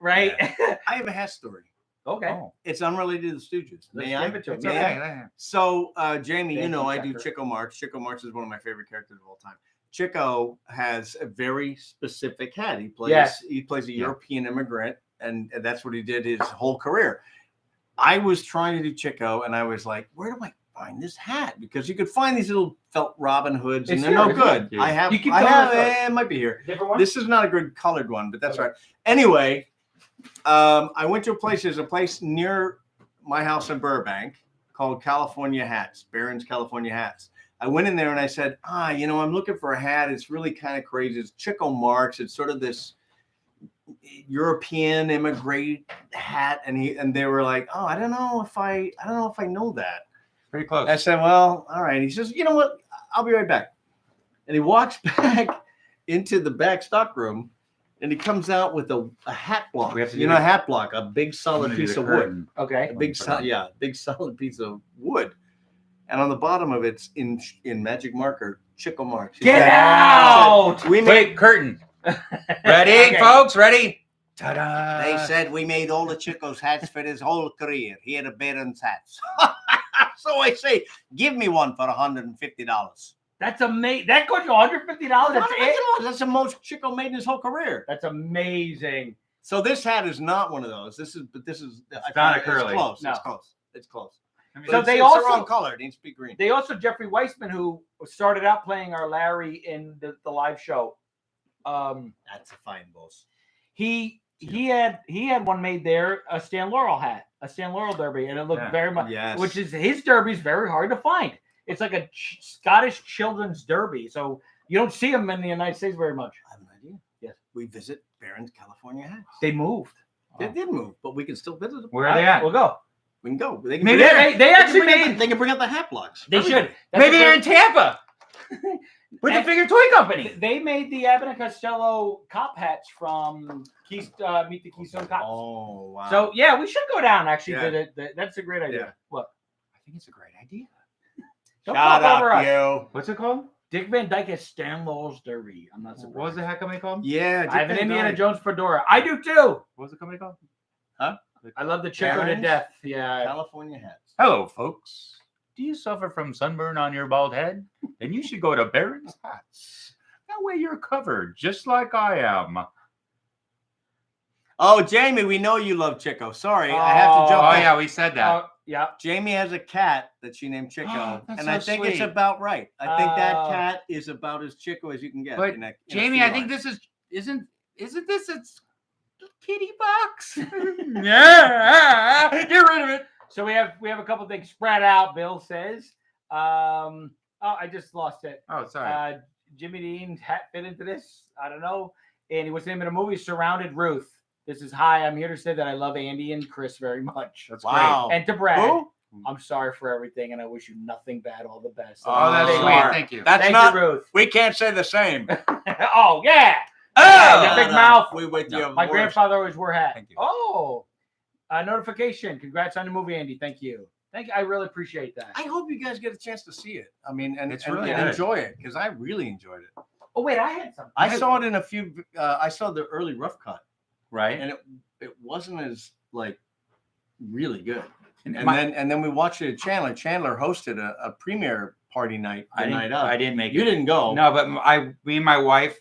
Speaker 3: right?
Speaker 2: Yeah. I have a hat story.
Speaker 3: Okay.
Speaker 2: It's unrelated to the Stooges.
Speaker 3: May I?
Speaker 2: It's okay. So, Jamie, I do Chico Marx. Chico Marx is one of my favorite characters of all time. Chico has a very specific hat. He plays
Speaker 3: Yes.
Speaker 2: he plays a
Speaker 1: Yeah.
Speaker 2: European immigrant, and that's what he did his whole career. I was trying to do Chico, and I was like, where do I find this hat? Because you could find these little felt Robin Hoods, and
Speaker 3: It's
Speaker 2: they're
Speaker 3: here,
Speaker 2: no
Speaker 3: isn't
Speaker 2: good.
Speaker 1: it?
Speaker 2: I have,
Speaker 3: You keep
Speaker 2: I
Speaker 3: telling
Speaker 2: have,
Speaker 3: us that.
Speaker 2: it might be here.
Speaker 3: Different one?
Speaker 2: This is not a good colored one, but that's
Speaker 3: Okay.
Speaker 2: right. Anyway, I went to a place. There's a place near my house in Burbank called California Hats, Barron's California Hats. I went in there and I said, I'm looking for a hat. It's really kind of crazy. It's Chico Marx. It's sort of this European immigrant hat, and they were like, I don't know if I know that.
Speaker 1: Pretty close.
Speaker 2: I said, well, all right. He says, you know what? I'll be right back. And he walks back into the back stock room, and he comes out with a hat block.
Speaker 1: We have to
Speaker 2: a hat block, a big solid piece of wood.
Speaker 3: Okay.
Speaker 2: A big solid piece of wood. And on the bottom of it's in magic marker, Chico Marx.
Speaker 3: Get out!
Speaker 2: We made
Speaker 1: Wait, curtain. Ready,
Speaker 3: Okay.
Speaker 1: folks? Ready? Ta-da!
Speaker 2: They said we made all the Chico's hats for his whole career. He had a Barron's hats. So I say, give me one for $150.
Speaker 3: That's amazing. That cost you $150. That's it.
Speaker 2: That's the most Chico made in his whole career.
Speaker 3: That's amazing.
Speaker 2: So this hat is not one of those. This is
Speaker 1: not a curly.
Speaker 2: Close.
Speaker 3: No.
Speaker 2: It's close. It's close.
Speaker 1: I mean,
Speaker 3: So
Speaker 2: It's
Speaker 3: they
Speaker 2: the
Speaker 3: also-
Speaker 2: wrong color. It needs to be green.
Speaker 3: They also Jeffrey Weissman, who started out playing our Larry in the live show.
Speaker 2: That's a fine boss.
Speaker 3: He had one made there, a Stan Laurel hat, a Stan Laurel derby, and it looked
Speaker 1: Yeah.
Speaker 3: very much.
Speaker 2: Yes.
Speaker 3: Which is his derby is very hard to find. It's like a Scottish children's derby, so you don't see them in the United States very much.
Speaker 2: I have an idea.
Speaker 3: Yes.
Speaker 2: We visit Barron's California Hats.
Speaker 3: They moved.
Speaker 2: They did move, but we can still visit them.
Speaker 1: where are they at?
Speaker 3: We'll go.
Speaker 2: We can go. They can
Speaker 1: Maybe
Speaker 2: bring-
Speaker 3: They
Speaker 2: they
Speaker 3: actually
Speaker 2: can bring
Speaker 3: made.
Speaker 2: out- they can bring out the hat blocks.
Speaker 3: They
Speaker 2: Everything.
Speaker 3: should. That's
Speaker 1: Maybe
Speaker 3: a
Speaker 1: they're
Speaker 3: great-
Speaker 1: in Tampa. With the
Speaker 3: And-
Speaker 1: Figure Toy Company.
Speaker 3: They made the Abbott and Costello cop hats from Meet the Keystone Cops.
Speaker 2: Oh wow.
Speaker 3: So yeah, we should go down. Actually,
Speaker 2: Yeah.
Speaker 3: that's a great idea.
Speaker 2: Yeah.
Speaker 3: What?
Speaker 1: I think it's a great idea.
Speaker 3: Don't
Speaker 2: shut
Speaker 3: talk over
Speaker 2: up,
Speaker 3: us.
Speaker 2: you.
Speaker 1: What's it called?
Speaker 3: Dick Van Dyke has Stan Laurel's derby. I'm not surprised.
Speaker 1: What was the hat company called?
Speaker 2: Yeah.
Speaker 3: I have an
Speaker 2: Dick Van
Speaker 3: Indiana
Speaker 2: Dyke.
Speaker 3: Jones fedora. I do too.
Speaker 1: What was the company called?
Speaker 3: I love the Chico to
Speaker 2: Barron's?
Speaker 3: death. Yeah.
Speaker 2: California Hats.
Speaker 1: Hello, folks. Do you suffer from sunburn on your bald head? Then you should go to Barron's Hats. That way you're covered, just like I am.
Speaker 2: Oh, Jamie, we know you love Chico. Sorry, I have to jump
Speaker 1: Oh,
Speaker 2: in.
Speaker 1: yeah, we said that.
Speaker 3: Yeah.
Speaker 2: Jamie has a cat that she named Chico,
Speaker 1: Oh, that's
Speaker 2: and I
Speaker 1: so
Speaker 2: think it's
Speaker 1: sweet.
Speaker 2: about right. I think that
Speaker 3: Oh.
Speaker 2: cat is about as Chico as you can get.
Speaker 1: But
Speaker 2: in a
Speaker 1: Jamie, I think this is isn't this its kitty box? Yeah, get rid of it.
Speaker 3: So we have a couple things spread out. Bill says. I just lost it.
Speaker 1: Oh, sorry.
Speaker 3: Jimmy Dean's hat fit into this. I don't know. And what's the name of the movie? Surrounded Ruth. This is hi. I'm here to say that I love Andy and Chris very much.
Speaker 1: That's
Speaker 2: wow.
Speaker 3: And to Brad,
Speaker 2: Who?
Speaker 3: I'm sorry for everything, and I wish you nothing bad. All the best.
Speaker 1: Oh, that's
Speaker 2: Oh,
Speaker 1: sweet.
Speaker 2: Lord.
Speaker 1: Thank you.
Speaker 2: That's
Speaker 3: Thank
Speaker 2: not.
Speaker 3: you, Ruth.
Speaker 2: We can't say the same.
Speaker 3: Oh yeah.
Speaker 1: Oh,
Speaker 3: the big mouth.
Speaker 2: We with
Speaker 1: No.
Speaker 2: you.
Speaker 3: My grandfather always wore a hat.
Speaker 1: Thank you.
Speaker 3: Oh, a notification. Congrats on the movie, Andy. Thank you. Thank you. I really appreciate that.
Speaker 2: I hope you guys get a chance to see it. I mean, and,
Speaker 1: It's
Speaker 2: and,
Speaker 1: really
Speaker 2: and
Speaker 1: good.
Speaker 2: enjoy it because I really enjoyed it.
Speaker 3: Oh wait, I had something.
Speaker 2: I saw it in a few. I saw the early rough cut,
Speaker 1: right.
Speaker 2: and it wasn't as like really good.
Speaker 1: And
Speaker 2: And then we watched it at Chandler. Chandler hosted a premiere party night. The night up.
Speaker 1: I didn't make
Speaker 2: You
Speaker 1: it.
Speaker 2: didn't go.
Speaker 1: No, but me and my wife,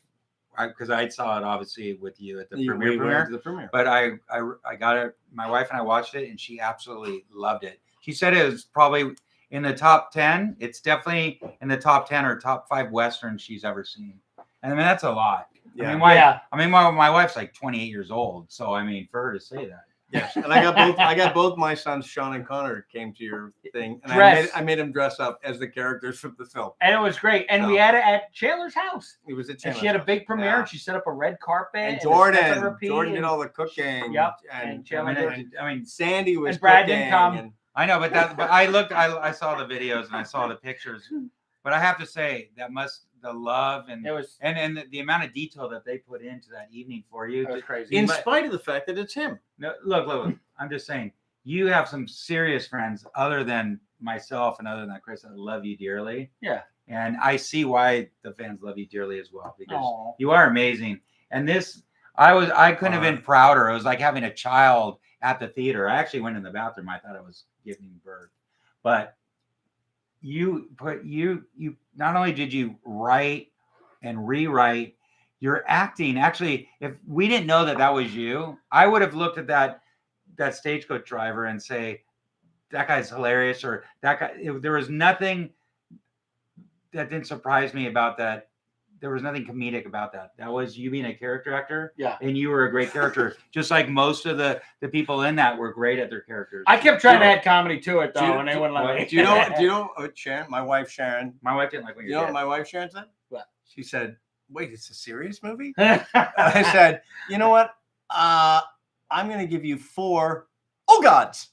Speaker 1: because I saw it obviously with you at the
Speaker 2: We
Speaker 1: premiere.
Speaker 2: went to the premiere.
Speaker 1: But I got it. My wife and I watched it, and she absolutely loved it. She said it was probably in the top 10. It's definitely in the top 10 or top 5 westerns she's ever seen. And I mean that's a lot.
Speaker 2: Yeah.
Speaker 1: I mean my wife's like 28 years old, so I mean for her to say that.
Speaker 2: Yes, and I got both my sons, Sean and Connor, came to your thing, and
Speaker 3: Dress.
Speaker 2: I made them dress up as the characters from the film.
Speaker 3: And it was great. And we had it at Chandler's house.
Speaker 2: It was at
Speaker 3: And
Speaker 2: Chandler's
Speaker 3: she had a
Speaker 2: house.
Speaker 3: big premiere.
Speaker 2: Yeah.
Speaker 3: And she set up a red carpet.
Speaker 2: And
Speaker 3: a step and
Speaker 2: Jordan
Speaker 3: repeat,
Speaker 2: did all the cooking.
Speaker 3: Yep,
Speaker 2: and,
Speaker 3: and Chandler did.
Speaker 1: I mean
Speaker 2: Sandy was
Speaker 3: And Brad
Speaker 2: cooking.
Speaker 3: didn't come.
Speaker 2: And,
Speaker 1: I know, but I saw the videos and I saw the pictures. But I have to say the love and
Speaker 3: It was
Speaker 1: the amount of detail that they put into that evening for you.
Speaker 3: it was crazy.
Speaker 2: in
Speaker 1: But-
Speaker 2: spite of the fact that it's him.
Speaker 1: No, look. I'm just saying, you have some serious friends other than myself and other than Chris that love you dearly.
Speaker 3: Yeah.
Speaker 1: And I see why the fans love you dearly as well because
Speaker 3: Aw.
Speaker 1: you are amazing. And this, I couldn't have been prouder. It was like having a child at the theater. I actually went in the bathroom. I thought I was giving birth, but you not only did you write and rewrite, your acting. Actually, if we didn't know that was you, I would have looked at that stagecoach driver and say, that guy's hilarious, or that guy. There was nothing that didn't surprise me about that. There was nothing comedic about that. That was you being a character actor.
Speaker 3: Yeah.
Speaker 1: And you were a great character. Just like most of the people in that were great at their characters.
Speaker 3: I kept trying to add comedy to it, though, and they wouldn't let me.
Speaker 2: Do you know Sharon, my wife Sharon?
Speaker 1: My wife didn't like when
Speaker 2: You know what my wife Sharon said?
Speaker 3: What?
Speaker 2: She said, wait, it's a serious movie? I said, you know what? I'm going to give you 4 oh gods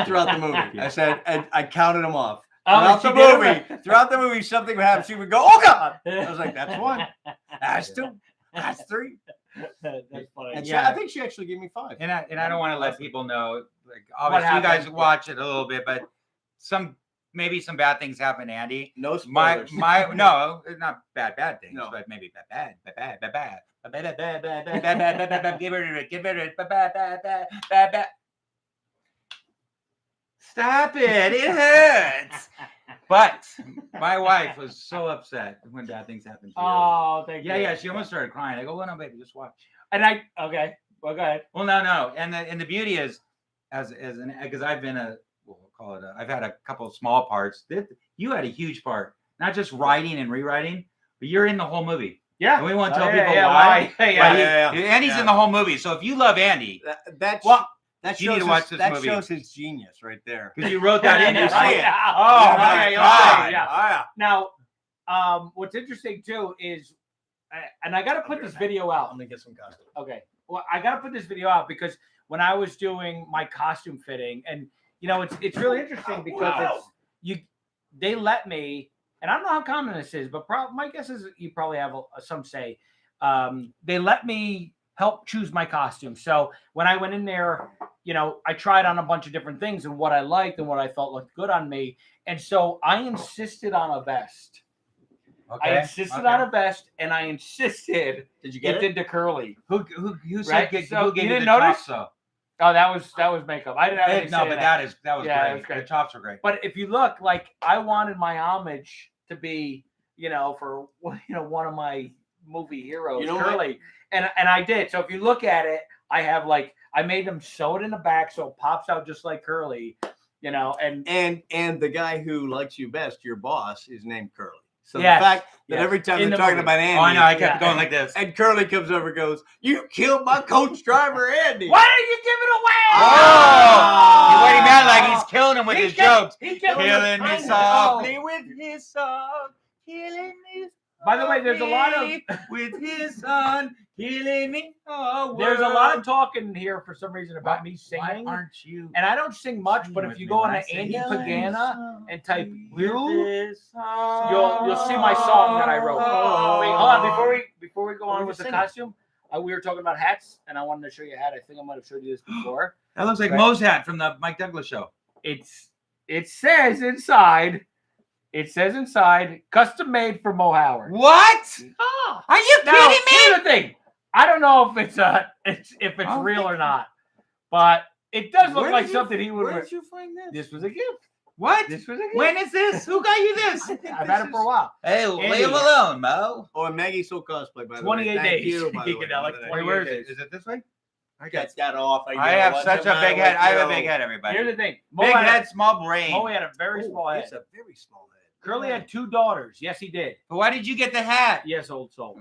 Speaker 2: throughout the movie. I said, and I counted them off. Throughout the movie, something would happen. She would go, "Oh God!" I was like, "That's 1. That's 2. That's 3."
Speaker 3: That's funny.
Speaker 2: And
Speaker 1: Yeah.
Speaker 2: I think she actually gave me 5.
Speaker 1: And I don't want to let people know. Like, obviously, you guys watch it a little bit, but maybe some bad things happen, Andy.
Speaker 2: No spoilers.
Speaker 1: No, not bad things,
Speaker 2: No.
Speaker 1: but maybe bad. Get rid of it. Stop it! It hurts. But my wife was so upset when bad things happen to you.
Speaker 3: Oh, thank you.
Speaker 1: Yeah. She almost started crying. I go, "Well, no, baby, just watch."
Speaker 3: And okay. Well, go ahead.
Speaker 1: Well, no. And the beauty is, because I've been I've had a couple of small parts. You had a huge part, not just writing and rewriting, but you're in the whole movie.
Speaker 3: Yeah.
Speaker 1: And we want to tell people
Speaker 3: why.
Speaker 1: why.
Speaker 2: Yeah.
Speaker 1: Andy's in the whole movie. So if you love Andy,
Speaker 2: You need to watch this movie. That shows his genius right there.
Speaker 1: because you wrote that in, you see it.
Speaker 3: Oh,
Speaker 1: my
Speaker 3: okay,
Speaker 1: God.
Speaker 3: yeah. Now, what's interesting too is, and I got to put this video out.
Speaker 2: I'm gonna get some costume.
Speaker 3: Okay. Well, I got to put this video out because when I was doing my costume fitting, and it's really interesting because they let me, and I don't know how common this is, but my guess is you probably have some say. They let me help choose my costume. So when I went in there, I tried on a bunch of different things and what I liked and what I thought looked good on me. And so I insisted on a vest.
Speaker 1: Okay.
Speaker 3: I insisted on a vest, and I insisted.
Speaker 2: Did you get
Speaker 3: it? Did to curly.
Speaker 1: Who
Speaker 3: Right?
Speaker 1: said
Speaker 3: So
Speaker 1: who gave
Speaker 3: you
Speaker 1: you
Speaker 3: didn't
Speaker 1: the
Speaker 3: notice?
Speaker 1: chops, though?
Speaker 3: Oh, that was makeup. I didn't have anything to
Speaker 1: No,
Speaker 3: say
Speaker 1: but
Speaker 3: to
Speaker 1: that was
Speaker 3: Yeah, it
Speaker 1: great.
Speaker 3: was great.
Speaker 1: The chops were great.
Speaker 3: But if you look, like, I wanted my homage to be, for one of my movie heroes, Curly, and I did. So if you look at it, I have I made them sew it in the back so it pops out just like Curly, and
Speaker 2: the guy who likes you best, your boss, is named Curly. So
Speaker 3: Yes,
Speaker 2: the fact that
Speaker 3: yes.
Speaker 2: every time
Speaker 3: In
Speaker 2: they're
Speaker 3: the
Speaker 2: talking
Speaker 3: movie.
Speaker 2: about Andy,
Speaker 1: Oh, I know. I kept going like this.
Speaker 2: and Curly comes over and goes, "You killed my coach driver, Andy."
Speaker 3: why did you give it away?
Speaker 1: Oh! What do you mean? Like he's killing him with his jokes.
Speaker 3: He's
Speaker 1: Killing me softly with his song. Killing me.
Speaker 3: By the way, there's a lot of
Speaker 1: with his son. Killing me. Oh,
Speaker 3: there's a lot of talking here for some reason about me singing.
Speaker 1: Why aren't you?
Speaker 3: And I don't sing much, but if
Speaker 1: with
Speaker 3: you
Speaker 1: me
Speaker 3: go
Speaker 1: when
Speaker 3: on
Speaker 1: I
Speaker 3: to
Speaker 1: say
Speaker 3: Andy
Speaker 1: killing
Speaker 3: Pagana and type
Speaker 1: with
Speaker 3: "you,"
Speaker 1: his
Speaker 3: you'll see my song that I wrote. Wait, hold on. Before we go
Speaker 2: What
Speaker 3: on
Speaker 2: were
Speaker 3: with
Speaker 2: you
Speaker 3: the
Speaker 2: singing?
Speaker 3: costume, we were talking about hats, and I wanted to show you a hat. I think I might have showed you this before.
Speaker 1: That looks like
Speaker 3: Right.
Speaker 1: Moe's hat from the Mike Douglas show.
Speaker 3: It says inside. It says inside, custom made for Mo Howard.
Speaker 1: What?
Speaker 3: Oh.
Speaker 1: Are you
Speaker 3: Now,
Speaker 1: kidding me?
Speaker 3: here's the thing. I don't know if it's
Speaker 1: don't
Speaker 3: real
Speaker 1: think-
Speaker 3: or not, but it does look
Speaker 2: Where
Speaker 3: like
Speaker 2: did you-
Speaker 3: something he would
Speaker 2: Where
Speaker 3: wear.
Speaker 2: did you find this?
Speaker 3: This was a gift.
Speaker 1: What?
Speaker 3: This was a gift.
Speaker 1: When is this? Who got you this?
Speaker 3: I've had it for a while.
Speaker 1: Hey, leave him alone, Mo.
Speaker 2: Oh, and Maggie Soul Cosplay, by the
Speaker 3: 28
Speaker 2: way. Thank
Speaker 3: days.
Speaker 2: you, by the
Speaker 3: You
Speaker 2: way.
Speaker 3: can, like,
Speaker 2: By the
Speaker 3: 20
Speaker 2: way.
Speaker 1: Where is
Speaker 3: days.
Speaker 1: it? Is it this way?
Speaker 2: Get that off.
Speaker 1: I have such a big head. I have a big head, everybody.
Speaker 3: Here's the thing.
Speaker 1: Big head, small brain.
Speaker 3: Mo had a very
Speaker 2: Oh,
Speaker 3: small head.
Speaker 2: it's a very small head.
Speaker 3: Curly had 2 daughters. Yes, he did.
Speaker 1: But why did you get the hat?
Speaker 3: Yes, old soul.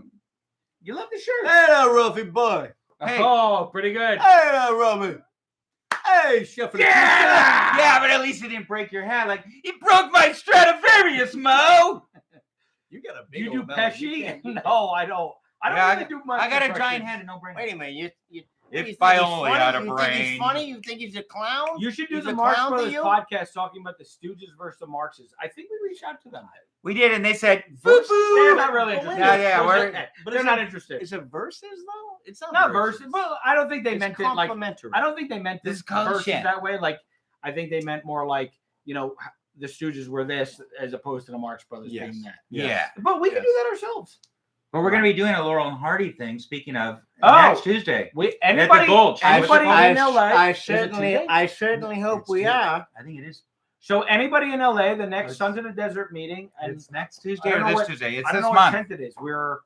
Speaker 3: You love the shirt.
Speaker 2: Hey, now, Ruffy boy.
Speaker 1: Hey.
Speaker 3: Oh, pretty good.
Speaker 2: Hey, now, Ruffy. Hey, Chef of the
Speaker 3: Yeah!
Speaker 1: Yeah, but at least it didn't break your hat. Like, it broke my Stradivarius, Mo.
Speaker 2: You got a
Speaker 3: Do
Speaker 2: big
Speaker 3: you do
Speaker 2: old belly. You
Speaker 3: Pesci?
Speaker 2: can't do that.
Speaker 3: No, I don't. I don't
Speaker 1: Yeah,
Speaker 3: really do much.
Speaker 1: I got a
Speaker 3: impressions.
Speaker 1: giant head and no brain.
Speaker 2: Wait a minute. You
Speaker 1: If
Speaker 2: think
Speaker 1: I
Speaker 2: he's
Speaker 1: only
Speaker 2: funny?
Speaker 1: had a
Speaker 2: You think
Speaker 1: brain.
Speaker 2: he's funny? You think he's a clown?
Speaker 3: You should do
Speaker 2: He's
Speaker 3: the
Speaker 2: a
Speaker 3: Marx
Speaker 2: clown to
Speaker 3: Brothers
Speaker 2: you?
Speaker 3: podcast talking about the Stooges versus the Marxes. I think we reached out to them.
Speaker 1: We did, and they said,
Speaker 3: Versus-
Speaker 1: boo-boo.
Speaker 3: They're not really
Speaker 2: But
Speaker 3: interested.
Speaker 2: wait a minute.
Speaker 1: Yeah, we're-
Speaker 3: But
Speaker 2: But
Speaker 3: they're
Speaker 2: is
Speaker 3: not
Speaker 2: it-
Speaker 3: interested.
Speaker 2: Is it verses though? It's
Speaker 3: Not versus. Well, I don't think they
Speaker 2: It's
Speaker 3: meant it like.
Speaker 2: complimentary.
Speaker 3: I don't think they meant
Speaker 1: This
Speaker 3: this
Speaker 1: is called
Speaker 3: versus
Speaker 1: shit.
Speaker 3: that way. Like, I think they meant more like, the Stooges were this as opposed to the Marx Brothers
Speaker 2: Yes.
Speaker 3: being that.
Speaker 1: Yeah.
Speaker 3: But we can do that ourselves.
Speaker 1: But we're going to be doing a Laurel and Hardy thing, speaking of
Speaker 3: Oh.
Speaker 1: next Tuesday.
Speaker 3: Anybody
Speaker 1: Gulch.
Speaker 3: in LA?
Speaker 2: I
Speaker 3: Tuesday?
Speaker 2: certainly hope we
Speaker 1: It's
Speaker 2: are.
Speaker 1: I think it is.
Speaker 3: So anybody in LA, the next Sons of the Desert meeting, and
Speaker 1: It's next Tuesday or this Tuesday. It's
Speaker 3: I don't
Speaker 1: this
Speaker 3: know
Speaker 1: month.
Speaker 3: what 10th it is.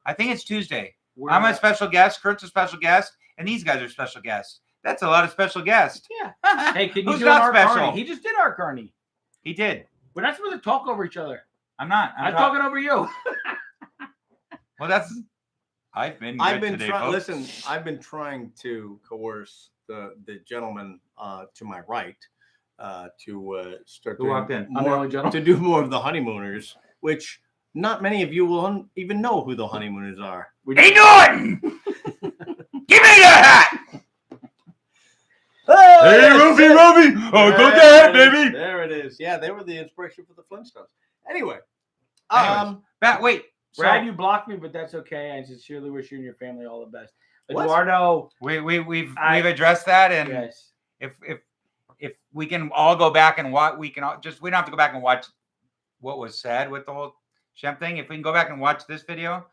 Speaker 1: I think it's Tuesday.
Speaker 3: We're
Speaker 1: I'm a special guest. Kurt's a special guest, and these guys are special guests. That's a lot of special guests.
Speaker 3: Yeah. Hey, can you
Speaker 1: Who's
Speaker 3: do an
Speaker 1: not
Speaker 3: Art
Speaker 1: special?
Speaker 3: Carney? He just did Art Carney.
Speaker 1: He did.
Speaker 3: We're not supposed to talk over each other.
Speaker 1: I'm not.
Speaker 3: I'm talking over you.
Speaker 1: Well, that's. I've been today, folks.
Speaker 2: Listen, I've been trying to coerce the gentleman to my right to start
Speaker 1: Who walked in?
Speaker 3: I'm the only gentleman.
Speaker 2: to do more of the honeymooners, which not many of you will even know who the honeymooners are.
Speaker 1: Hey, Norton! Give me the hat! Hey, Robbie! Oh, go get it, baby!
Speaker 2: There it is. Yeah, they were the inspiration for the Flintstones. Anyway,
Speaker 1: Wait.
Speaker 3: Brad,
Speaker 1: So,
Speaker 3: you blocked me, but that's okay. I sincerely wish you and your family all the best.
Speaker 2: What?
Speaker 3: Eduardo.
Speaker 1: we've addressed that, and
Speaker 3: Yes.
Speaker 1: if we can all go back and watch, we don't have to go back and watch what was said with the whole Shemp thing. If we can go back and watch this video,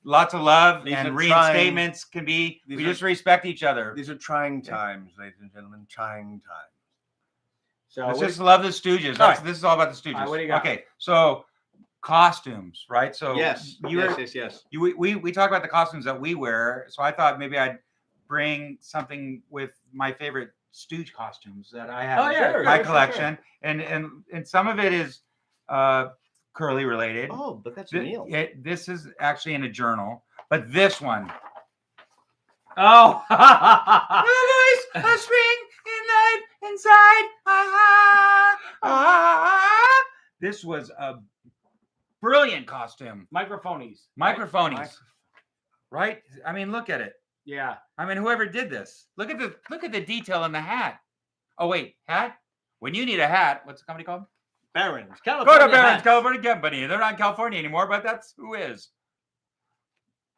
Speaker 1: lots of love
Speaker 2: These
Speaker 1: and
Speaker 2: are
Speaker 1: reinstatements can be.
Speaker 2: these
Speaker 1: We
Speaker 2: are-
Speaker 1: just respect each other.
Speaker 2: these are trying times, ladies and gentlemen. Trying times.
Speaker 3: So
Speaker 1: Let's
Speaker 3: what
Speaker 1: just love the Stooges.
Speaker 3: All right.
Speaker 1: This is all about the Stooges.
Speaker 3: All right, what do you got?
Speaker 1: Okay, so costumes, right? So
Speaker 2: Yes.
Speaker 1: yes. We talk about the costumes that we wear. So I thought maybe I'd bring something with my favorite Stooge costumes that I have
Speaker 3: Oh, yeah,
Speaker 1: in my
Speaker 3: sure,
Speaker 1: collection, and some of it is Curly related.
Speaker 2: Oh, but that's
Speaker 1: Th-
Speaker 2: Neil.
Speaker 1: This is actually in a journal, but this one.
Speaker 3: Oh.
Speaker 1: A spring in life inside. This was a brilliant costume.
Speaker 3: Microphonies.
Speaker 1: Microphonies, right? I mean, look at it.
Speaker 3: Yeah.
Speaker 1: I mean, whoever did this, look at the detail in the hat. Oh wait, hat. When you need a hat, what's the company called?
Speaker 2: Barron's.
Speaker 1: Go to
Speaker 2: California
Speaker 1: Barron's
Speaker 2: hats.
Speaker 1: California Company. They're not in California anymore, but that's who is.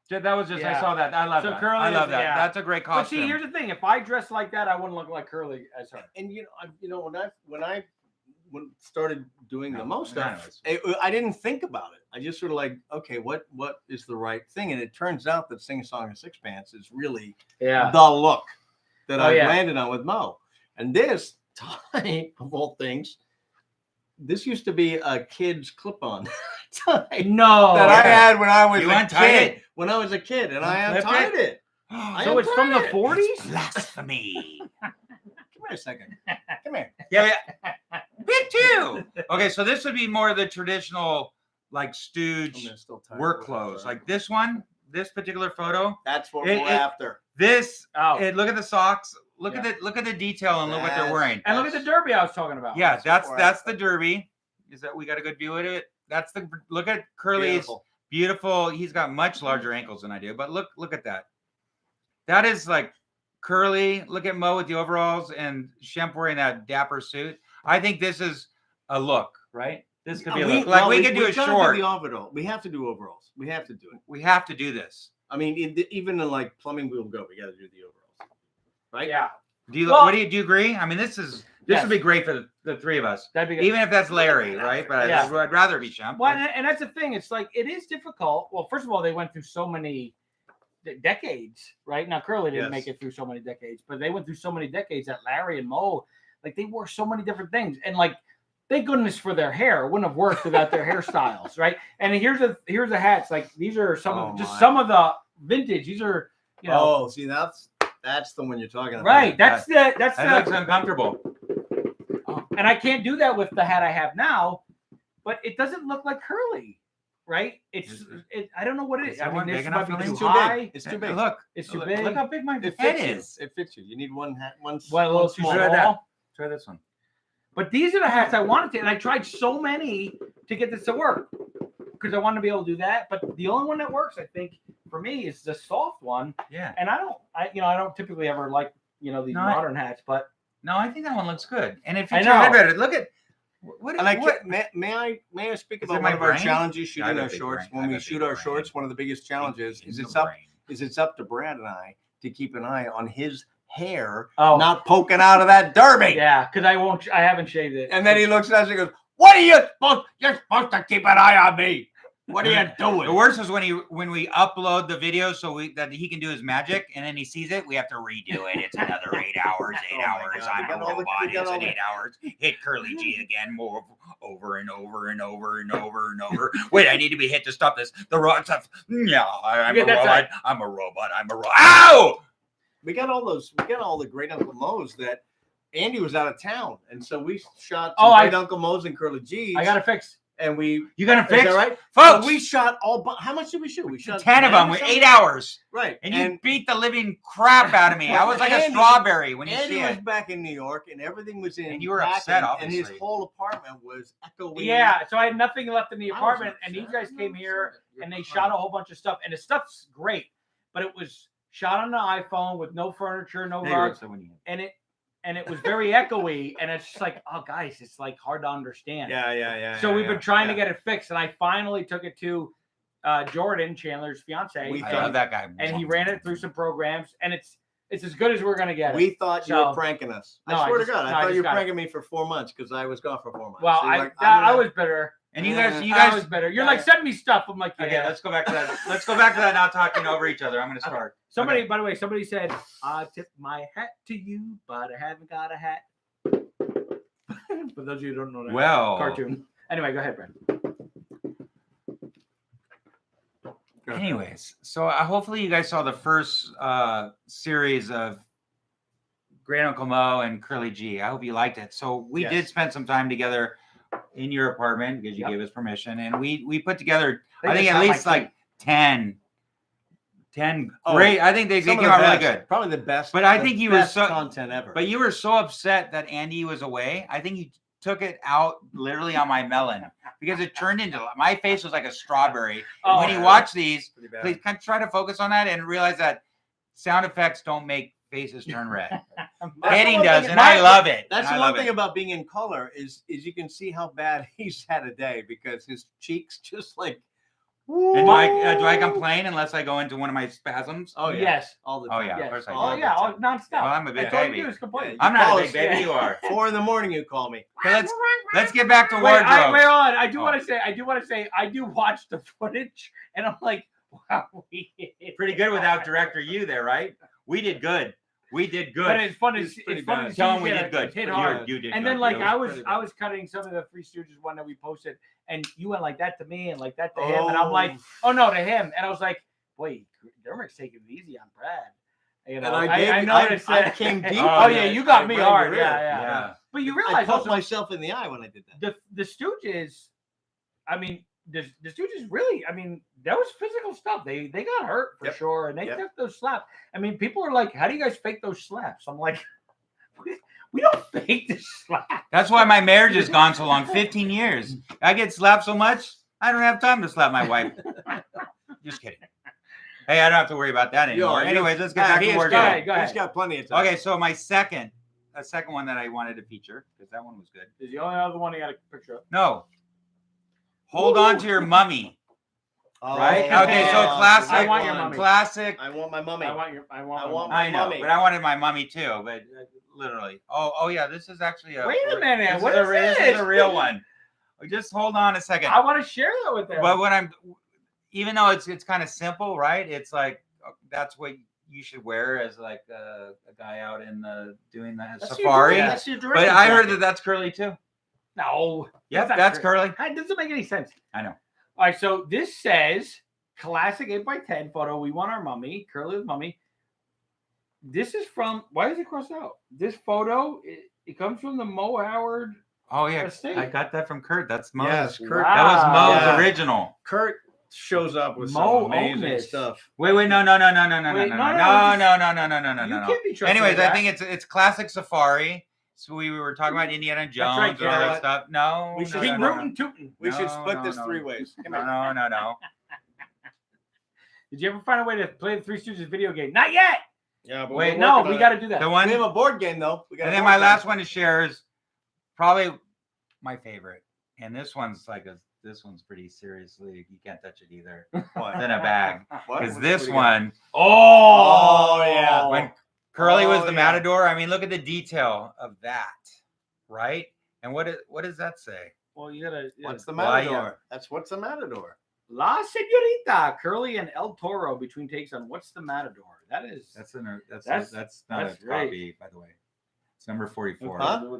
Speaker 1: That was just I
Speaker 3: Yeah.
Speaker 1: saw that. I love
Speaker 3: So
Speaker 1: that.
Speaker 3: Curly
Speaker 1: I love
Speaker 3: is-
Speaker 1: that.
Speaker 3: yeah.
Speaker 1: That's a great
Speaker 3: But
Speaker 1: costume.
Speaker 3: see, here's the thing: if I dressed like that, I wouldn't look like Curly as her.
Speaker 2: And when I started doing the most stuff,
Speaker 1: anyways.
Speaker 2: I didn't think about it. I just sort of like, okay, what is the right thing? And it turns out that Sing a Song and Sixpence is really
Speaker 3: Yeah.
Speaker 2: the look that
Speaker 3: Oh,
Speaker 2: I
Speaker 3: yeah.
Speaker 2: landed on with Mo. And this tie, of all things, this used to be a kid's clip-on tie
Speaker 3: No.
Speaker 2: that I had when I was
Speaker 1: You
Speaker 2: a
Speaker 1: untied
Speaker 2: kid.
Speaker 1: it?
Speaker 2: When I was a kid, and I
Speaker 1: Unflipped
Speaker 2: untied it. I
Speaker 3: So it's from the
Speaker 2: untied it.
Speaker 3: 40s?
Speaker 1: Blasphemy.
Speaker 2: Come here a second. Come here.
Speaker 1: Yeah. Big too. Okay, so this would be more of the traditional, like
Speaker 2: I'm
Speaker 1: Stooge
Speaker 2: gonna still tie
Speaker 1: work
Speaker 2: it.
Speaker 1: clothes. Like this one, this particular photo.
Speaker 2: That's what
Speaker 1: It-
Speaker 2: we're
Speaker 1: it-
Speaker 2: after.
Speaker 1: This.
Speaker 3: Oh.
Speaker 1: Look at the socks. Look
Speaker 3: Yeah.
Speaker 1: at the detail and look what they're
Speaker 2: That's-
Speaker 1: wearing.
Speaker 3: And look at the derby I was talking about.
Speaker 1: Yeah,
Speaker 2: That's what
Speaker 1: that's
Speaker 2: we're
Speaker 1: the derby. Is that we got a good view of it? That's the look at Curly's
Speaker 2: Beautiful.
Speaker 1: beautiful. He's got much larger ankles than I do, but look at that. That is like Curly. Look at Mo with the overalls and Shemp wearing that dapper suit. I think this is a look, right? This could be a look. Like we could do a
Speaker 2: gotta
Speaker 1: short.
Speaker 2: Do the overall. We have to do overalls. We have to do it.
Speaker 1: We have to do this.
Speaker 2: I mean, even in like plumbing, we'll go. We got to do the overalls, right?
Speaker 3: Yeah.
Speaker 1: Do you?
Speaker 3: Well-
Speaker 1: What do you agree? I mean, this
Speaker 3: Yes.
Speaker 1: would be great for the three of us,
Speaker 3: That'd be good.
Speaker 1: even if that's Larry, right? But
Speaker 3: Yeah.
Speaker 1: I'd rather be Shemp.
Speaker 3: Well, and that's the thing. It's like it is difficult. Well, first of all, they went through so many decades, right? Now Curly didn't
Speaker 2: Yes.
Speaker 3: make it through so many decades, but they went through so many decades that Larry and Mo, like they wore so many different things, and like thank goodness for their hair. It wouldn't have worked without their hairstyles, right? And here's the hats. Like these are some
Speaker 2: Oh,
Speaker 3: of just
Speaker 2: my.
Speaker 3: some of the vintage. These are
Speaker 2: Oh, see, that's the one you're talking about.
Speaker 3: right. That's
Speaker 1: that looks
Speaker 3: the
Speaker 1: uncomfortable.
Speaker 3: and I can't do that with the hat I have now, but it doesn't look like Curly, right? I don't know what it is.
Speaker 1: Is that
Speaker 3: I
Speaker 1: one
Speaker 3: mean,
Speaker 1: big
Speaker 3: this
Speaker 1: enough
Speaker 3: might
Speaker 1: for
Speaker 3: be
Speaker 1: me?
Speaker 3: too
Speaker 2: It's too
Speaker 3: high.
Speaker 2: big. It's too big.
Speaker 1: Look,
Speaker 3: It's too
Speaker 1: look,
Speaker 3: big.
Speaker 1: Look how big my
Speaker 2: It
Speaker 1: head
Speaker 2: fits you.
Speaker 1: is.
Speaker 2: It fits you. You need one hat, one.
Speaker 3: Well, a little
Speaker 2: one
Speaker 3: too
Speaker 2: small.
Speaker 1: Try that.
Speaker 3: small.
Speaker 1: Try this one.
Speaker 3: But these are the hats I wanted to, and I tried so many to get this to work because I wanted to be able to do that. But the only one that works, I think, for me, is the soft one.
Speaker 1: Yeah.
Speaker 3: And I don't typically ever like these
Speaker 1: No,
Speaker 3: modern hats, but
Speaker 1: No, I think that one looks good. And if
Speaker 3: I
Speaker 1: you your
Speaker 3: know.
Speaker 1: head better, look at what.
Speaker 2: And I
Speaker 1: what-
Speaker 2: can't, may I speak
Speaker 1: Is
Speaker 2: about
Speaker 1: it my
Speaker 2: one of our
Speaker 1: brain?
Speaker 2: challenges
Speaker 1: Yeah, I
Speaker 2: shooting
Speaker 1: got
Speaker 2: our
Speaker 1: a big
Speaker 2: shorts?
Speaker 1: brain. I
Speaker 2: When we
Speaker 1: got a
Speaker 2: shoot
Speaker 1: big
Speaker 2: our
Speaker 1: brain.
Speaker 2: shorts, one of the biggest challenges is
Speaker 1: In
Speaker 2: it's
Speaker 1: the
Speaker 2: up
Speaker 1: brain.
Speaker 2: to Brad and I to keep an eye on his hair
Speaker 3: Oh.
Speaker 2: not poking out of that derby.
Speaker 3: yeah, because I haven't shaved it.
Speaker 2: And then he looks at us and goes, "What are you supposed? You're supposed to keep an eye on me." What are you doing?
Speaker 1: The worst is when we upload the video so that he can do his magic, and then he sees it. We have to redo it. It's another 8 hours. 8
Speaker 2: Oh my
Speaker 1: hours.
Speaker 2: God, we
Speaker 1: I'm
Speaker 2: got
Speaker 1: a
Speaker 2: all the-
Speaker 1: robot.
Speaker 2: we got
Speaker 1: It's
Speaker 2: all
Speaker 1: an
Speaker 2: the-
Speaker 1: 8 hours. Hit Curly G again, more over and over and over and over and over. Wait, I need to be hit to stop this. The robot. Yeah, I'm
Speaker 3: Yeah,
Speaker 1: a
Speaker 3: that's
Speaker 1: robot.
Speaker 3: right.
Speaker 1: I'm a robot. I'm a robot. Ow!
Speaker 2: We got all those. We got all the Great Uncle Mo's that Andy was out of town, and so we shot Great Uncle Mo's and Curly G's.
Speaker 3: I got to fix.
Speaker 2: And we.
Speaker 1: You gonna
Speaker 2: Is
Speaker 1: fix
Speaker 2: that right,
Speaker 1: folks?
Speaker 2: So we shot all. How much did we shoot? We shot
Speaker 1: 10 of them with 8 hours.
Speaker 2: Right,
Speaker 1: And you beat the living crap out of me. I was like a strawberry when you
Speaker 2: Andy
Speaker 1: see
Speaker 2: was
Speaker 1: it.
Speaker 2: back in New York, and everything was in.
Speaker 1: And you were upset,
Speaker 2: and his
Speaker 1: obviously.
Speaker 2: whole apartment was echoing.
Speaker 3: Yeah, so I had nothing left in the
Speaker 2: I was
Speaker 3: apartment, and
Speaker 2: upset.
Speaker 3: these guys
Speaker 2: I'm
Speaker 3: came
Speaker 2: not
Speaker 3: here
Speaker 2: upset. You're
Speaker 3: and they
Speaker 2: fine.
Speaker 3: shot a whole bunch of stuff, and the stuff's great, but it was shot on the iPhone with no furniture, no rugs, and it was very echoey, and it's just like, oh guys, it's like hard to understand.
Speaker 2: Yeah.
Speaker 3: So we've been trying to get it fixed, and I finally took it to Jordan, Chandler's fiance,
Speaker 2: We
Speaker 1: I love that guy.
Speaker 3: and he ran it through some programs, and it's as good as we're gonna get it.
Speaker 2: We thought you
Speaker 3: So-
Speaker 2: were pranking us.
Speaker 3: No,
Speaker 2: I
Speaker 3: I
Speaker 2: swear
Speaker 3: just-
Speaker 2: to God,
Speaker 3: no,
Speaker 2: I
Speaker 3: I
Speaker 2: thought
Speaker 3: just
Speaker 2: you were
Speaker 3: got it.
Speaker 2: pranking me for 4 months because I was gone for 4 months.
Speaker 3: Well,
Speaker 2: So you're
Speaker 3: I
Speaker 2: like, I'm gonna-
Speaker 3: was bitter.
Speaker 1: And you guys,
Speaker 3: I was bitter. You're like, send me stuff. I'm like, yeah.
Speaker 1: Okay, let's go back to that. Let's go back to that. Not talking over each other. I'm gonna start.
Speaker 3: Somebody,
Speaker 1: Okay.
Speaker 3: by the way, somebody said, I tip my hat to you, but I haven't got a hat. For those of you who don't know that
Speaker 1: Well,
Speaker 3: cartoon. Anyway, go ahead, Brad.
Speaker 1: anyways, so hopefully you guys saw the first series of Great Uncle Mo and Curly G. I hope you liked it. So we
Speaker 2: Yes.
Speaker 1: did spend some time together in your apartment because you
Speaker 3: Yep.
Speaker 1: gave us permission, and we put together
Speaker 3: They
Speaker 1: I think
Speaker 3: just
Speaker 1: at
Speaker 3: sound
Speaker 1: least
Speaker 3: like
Speaker 1: like 10
Speaker 2: Oh,
Speaker 1: great. I think they
Speaker 2: Some
Speaker 1: came
Speaker 2: of the
Speaker 1: out really
Speaker 2: best,
Speaker 1: good.
Speaker 2: Probably the best.
Speaker 1: But I
Speaker 2: the
Speaker 1: think you were
Speaker 2: best
Speaker 1: so-
Speaker 2: content ever.
Speaker 1: But you were so upset that Andy was away. I think you took it out literally on my melon because it turned into my face was like a strawberry.
Speaker 3: Oh,
Speaker 1: When you
Speaker 2: yeah.
Speaker 1: watch these,
Speaker 2: Pretty bad.
Speaker 1: please kind of try to focus on that and realize that sound effects don't make faces turn red.
Speaker 2: That's the
Speaker 1: Editing
Speaker 2: one
Speaker 1: does,
Speaker 2: thing-
Speaker 1: and I love it.
Speaker 2: That's
Speaker 1: and I
Speaker 2: the one
Speaker 1: love
Speaker 2: thing
Speaker 1: it.
Speaker 2: about being in color is you can see how bad he's had a day because his cheeks just like.
Speaker 1: And do I complain unless I go into one of my spasms?
Speaker 2: Oh yeah.
Speaker 3: Yes.
Speaker 2: All the
Speaker 1: Oh,
Speaker 2: time.
Speaker 1: yeah.
Speaker 3: Yes.
Speaker 1: Of course I
Speaker 3: Oh
Speaker 1: do.
Speaker 3: yeah, all nonstop.
Speaker 1: Well, I'm a big
Speaker 3: That's all you
Speaker 1: baby.
Speaker 3: do is complain.
Speaker 2: Yeah,
Speaker 1: I'm not a
Speaker 2: call
Speaker 1: big
Speaker 2: us,
Speaker 1: baby.
Speaker 2: yeah.
Speaker 1: You are.
Speaker 2: 4 a.m. you call me.
Speaker 1: Okay, let's get back to
Speaker 3: Wait,
Speaker 1: wardrobe.
Speaker 3: wait on. I do
Speaker 1: Oh.
Speaker 3: want to say, I do watch the footage, and I'm like, wow, we
Speaker 1: Pretty good without director you there, right? We did good. We did good.
Speaker 3: But it's fun to
Speaker 2: It's
Speaker 3: see.
Speaker 2: pretty
Speaker 3: It's fun
Speaker 2: bad.
Speaker 3: to see
Speaker 1: Tell
Speaker 3: you
Speaker 1: him we
Speaker 3: get
Speaker 1: did
Speaker 3: it
Speaker 1: good.
Speaker 3: hit
Speaker 1: You
Speaker 3: hard.
Speaker 1: did
Speaker 3: And
Speaker 1: good.
Speaker 3: then like
Speaker 1: You-
Speaker 3: I was
Speaker 2: pretty
Speaker 3: I was cutting some of the Three Stooges one that we posted, and you went like that to me and like that to him, and I'm like, oh no, to him, and I was like, boy, Dermot's taking it easy on Brad. You know,
Speaker 2: And
Speaker 3: I noticed
Speaker 2: I
Speaker 3: that.
Speaker 2: came deep.
Speaker 1: Oh,
Speaker 3: Oh
Speaker 1: yeah,
Speaker 3: yeah, you got me
Speaker 2: I
Speaker 3: hard.
Speaker 2: really-
Speaker 3: Yeah.
Speaker 1: Yeah.
Speaker 3: But you
Speaker 2: I
Speaker 3: realize
Speaker 2: poked
Speaker 3: also
Speaker 2: myself in the eye when I did that.
Speaker 3: the Stooges, I mean, the Stooges really, I mean, that was physical stuff. They got hurt for
Speaker 2: Yep.
Speaker 3: sure, and they
Speaker 2: Yep.
Speaker 3: took those slaps. I mean, people are like, how do you guys fake those slaps? I'm like, we don't fake the slaps.
Speaker 1: That's why my marriage has gone so long, 15 years. I get slapped so much, I don't have time to slap my wife. Just kidding. Hey, I don't have to worry about that anymore. Anyways, let's get back to wardrobe.
Speaker 3: Go ahead.
Speaker 2: He's got plenty of time.
Speaker 1: Okay, so my second one that I wanted to feature, because that one was good.
Speaker 3: Is the only other one I got a picture of.
Speaker 1: No. Hold on to your mummy.
Speaker 2: Oh,
Speaker 1: Right? Okay, so
Speaker 2: yeah.
Speaker 1: classic.
Speaker 3: I want your mummy.
Speaker 1: Classic.
Speaker 2: I want my mummy.
Speaker 3: I want
Speaker 2: I
Speaker 3: my
Speaker 2: want
Speaker 3: mummy.
Speaker 1: I know,
Speaker 2: mummy.
Speaker 1: but I wanted my mummy too, but literally. Oh yeah, this is actually a.
Speaker 3: Wait a minute,
Speaker 1: This
Speaker 3: what
Speaker 1: is
Speaker 3: is
Speaker 1: this
Speaker 3: this?
Speaker 1: is a real one. Just hold on a second.
Speaker 3: I want to share that with them.
Speaker 1: But when I'm, even though it's kind of simple, right? It's like that's what you should wear as like a guy out in the doing the
Speaker 2: That's
Speaker 1: safari.
Speaker 2: Your, that's your
Speaker 1: But
Speaker 2: director's
Speaker 1: I heard
Speaker 2: jacket.
Speaker 1: that that's curly too.
Speaker 3: No.
Speaker 1: Yep,
Speaker 3: not
Speaker 1: that's
Speaker 3: cur-
Speaker 1: curly.
Speaker 3: That doesn't make any sense.
Speaker 1: I know.
Speaker 3: All right, so this says classic 8x10 photo. We want our mummy, Curly with mummy. This is from, why is it crossed out? This photo, it comes from the Mo Howard.
Speaker 1: Oh yeah,
Speaker 3: Estate.
Speaker 1: I got that from Kurt. That's Mo's.
Speaker 2: Yes, Kurt.
Speaker 1: That was Mo's
Speaker 2: Yeah.
Speaker 1: original.
Speaker 2: Kurt shows up with
Speaker 3: Mo
Speaker 2: some amazing
Speaker 3: owned this.
Speaker 2: stuff.
Speaker 1: Wait,
Speaker 3: Wait, no,
Speaker 1: no,
Speaker 3: no,
Speaker 1: no,
Speaker 3: no,
Speaker 1: no,
Speaker 3: just-
Speaker 1: no.
Speaker 3: You can't be trusted
Speaker 1: Anyways,
Speaker 3: with
Speaker 1: I
Speaker 3: that.
Speaker 1: think it's classic safari. So we were talking about Indiana Jones
Speaker 3: right,
Speaker 1: and all that
Speaker 2: Garrett.
Speaker 1: stuff. No,
Speaker 2: We should
Speaker 1: no,
Speaker 3: keep
Speaker 1: no, no,
Speaker 3: rooting, tooting.
Speaker 2: We should
Speaker 1: No,
Speaker 2: split
Speaker 1: no,
Speaker 2: this
Speaker 1: no.
Speaker 2: 3 ways. Come
Speaker 1: No,
Speaker 2: here.
Speaker 1: no.
Speaker 3: Did you ever find a way to play the Three Stooges video game? Not yet.
Speaker 2: Yeah, but
Speaker 1: Wait,
Speaker 2: we're
Speaker 3: No,
Speaker 2: working
Speaker 3: we
Speaker 2: on
Speaker 3: got
Speaker 2: it.
Speaker 3: to do that.
Speaker 1: The one,
Speaker 2: We have a board game though. We got
Speaker 1: and
Speaker 2: a
Speaker 1: then
Speaker 2: board
Speaker 1: my
Speaker 2: game.
Speaker 1: last one to share is probably my favorite. And this one's pretty seriously. You can't touch it either.
Speaker 2: What?
Speaker 1: It's in a bag.
Speaker 2: What?
Speaker 1: Because
Speaker 2: What
Speaker 1: this
Speaker 2: do you got?
Speaker 1: one,
Speaker 3: Oh,
Speaker 2: yeah.
Speaker 1: when Curly was
Speaker 2: Oh,
Speaker 1: the
Speaker 2: yeah.
Speaker 1: matador, I mean, look at the detail of that, right? And what does that say?
Speaker 3: Well, you gotta.
Speaker 2: What's the
Speaker 1: Well, I,
Speaker 2: matador? That's what's the matador.
Speaker 3: La Señorita, Curly and El Toro between takes on What's the Matador.
Speaker 1: That's not
Speaker 3: that's
Speaker 1: a
Speaker 3: great.
Speaker 1: copy, by the way. It's number 44.
Speaker 2: Huh?
Speaker 1: No.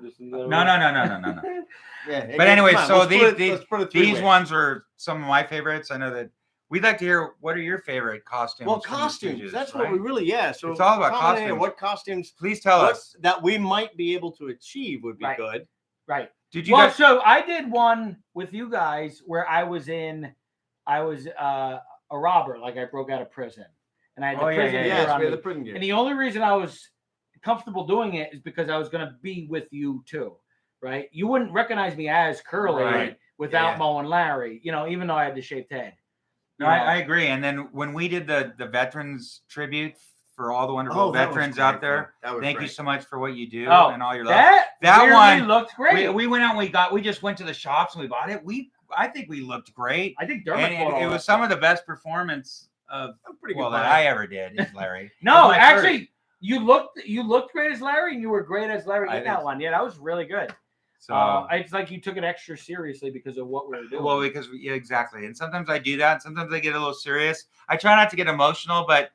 Speaker 2: Yeah.
Speaker 1: But anyway,
Speaker 2: come on,
Speaker 1: so
Speaker 2: let's put it
Speaker 1: these
Speaker 2: three-way.
Speaker 1: ones are some of my favorites. I know that we'd like to hear what are your favorite costumes.
Speaker 2: Well,
Speaker 1: from the
Speaker 2: costumes.
Speaker 1: Stooges,
Speaker 2: That's
Speaker 1: right?
Speaker 2: what we really. So
Speaker 1: It's all about
Speaker 2: comment here,
Speaker 1: costumes.
Speaker 2: what costumes?
Speaker 1: Please tell us.
Speaker 2: That we might be able to achieve would be
Speaker 3: Right.
Speaker 2: good.
Speaker 3: Right.
Speaker 1: Did you
Speaker 3: Well,
Speaker 1: guys?
Speaker 3: so I did one with you guys where I was a robber, like I broke out of prison, and I had the
Speaker 1: Oh, yeah,
Speaker 3: prison
Speaker 1: yeah,
Speaker 3: gear
Speaker 1: yeah.
Speaker 2: Yes,
Speaker 3: on
Speaker 2: we have
Speaker 3: me.
Speaker 2: the prison gear.
Speaker 3: And the only reason I was comfortable doing it is because I was going to be with you too, right? You wouldn't recognize me as Curly
Speaker 1: Right.
Speaker 3: without
Speaker 2: Yeah.
Speaker 3: Mo and Larry, even though I had the shaved head.
Speaker 1: No, I agree. And then when we did the veterans tribute for all the wonderful
Speaker 2: Oh, that was
Speaker 1: veterans
Speaker 2: great
Speaker 1: out
Speaker 2: fun.
Speaker 1: there,
Speaker 2: That was
Speaker 1: thank you
Speaker 2: great.
Speaker 1: so much for what you do
Speaker 3: Oh,
Speaker 1: and all your love.
Speaker 3: That
Speaker 1: That
Speaker 3: weirdly
Speaker 1: one
Speaker 3: looked great.
Speaker 1: We went out and we just went to the shops and we bought it. I think we looked great.
Speaker 3: I think Dermot
Speaker 1: And
Speaker 3: bought
Speaker 1: it
Speaker 3: all
Speaker 1: was
Speaker 3: that
Speaker 1: some
Speaker 3: stuff.
Speaker 1: of the best performance of
Speaker 2: Pretty good.
Speaker 1: well that
Speaker 2: vibe.
Speaker 1: I ever did is Larry.
Speaker 3: No,
Speaker 1: That's my
Speaker 3: actually, you looked great as Larry, and you were great as Larry
Speaker 1: I
Speaker 3: in that
Speaker 1: think-
Speaker 3: one. Yeah, that was really good.
Speaker 1: So
Speaker 3: It's like you took it extra seriously because of what we were doing.
Speaker 1: well, because yeah, exactly. And sometimes I do that. Sometimes I get a little serious. I try not to get emotional, but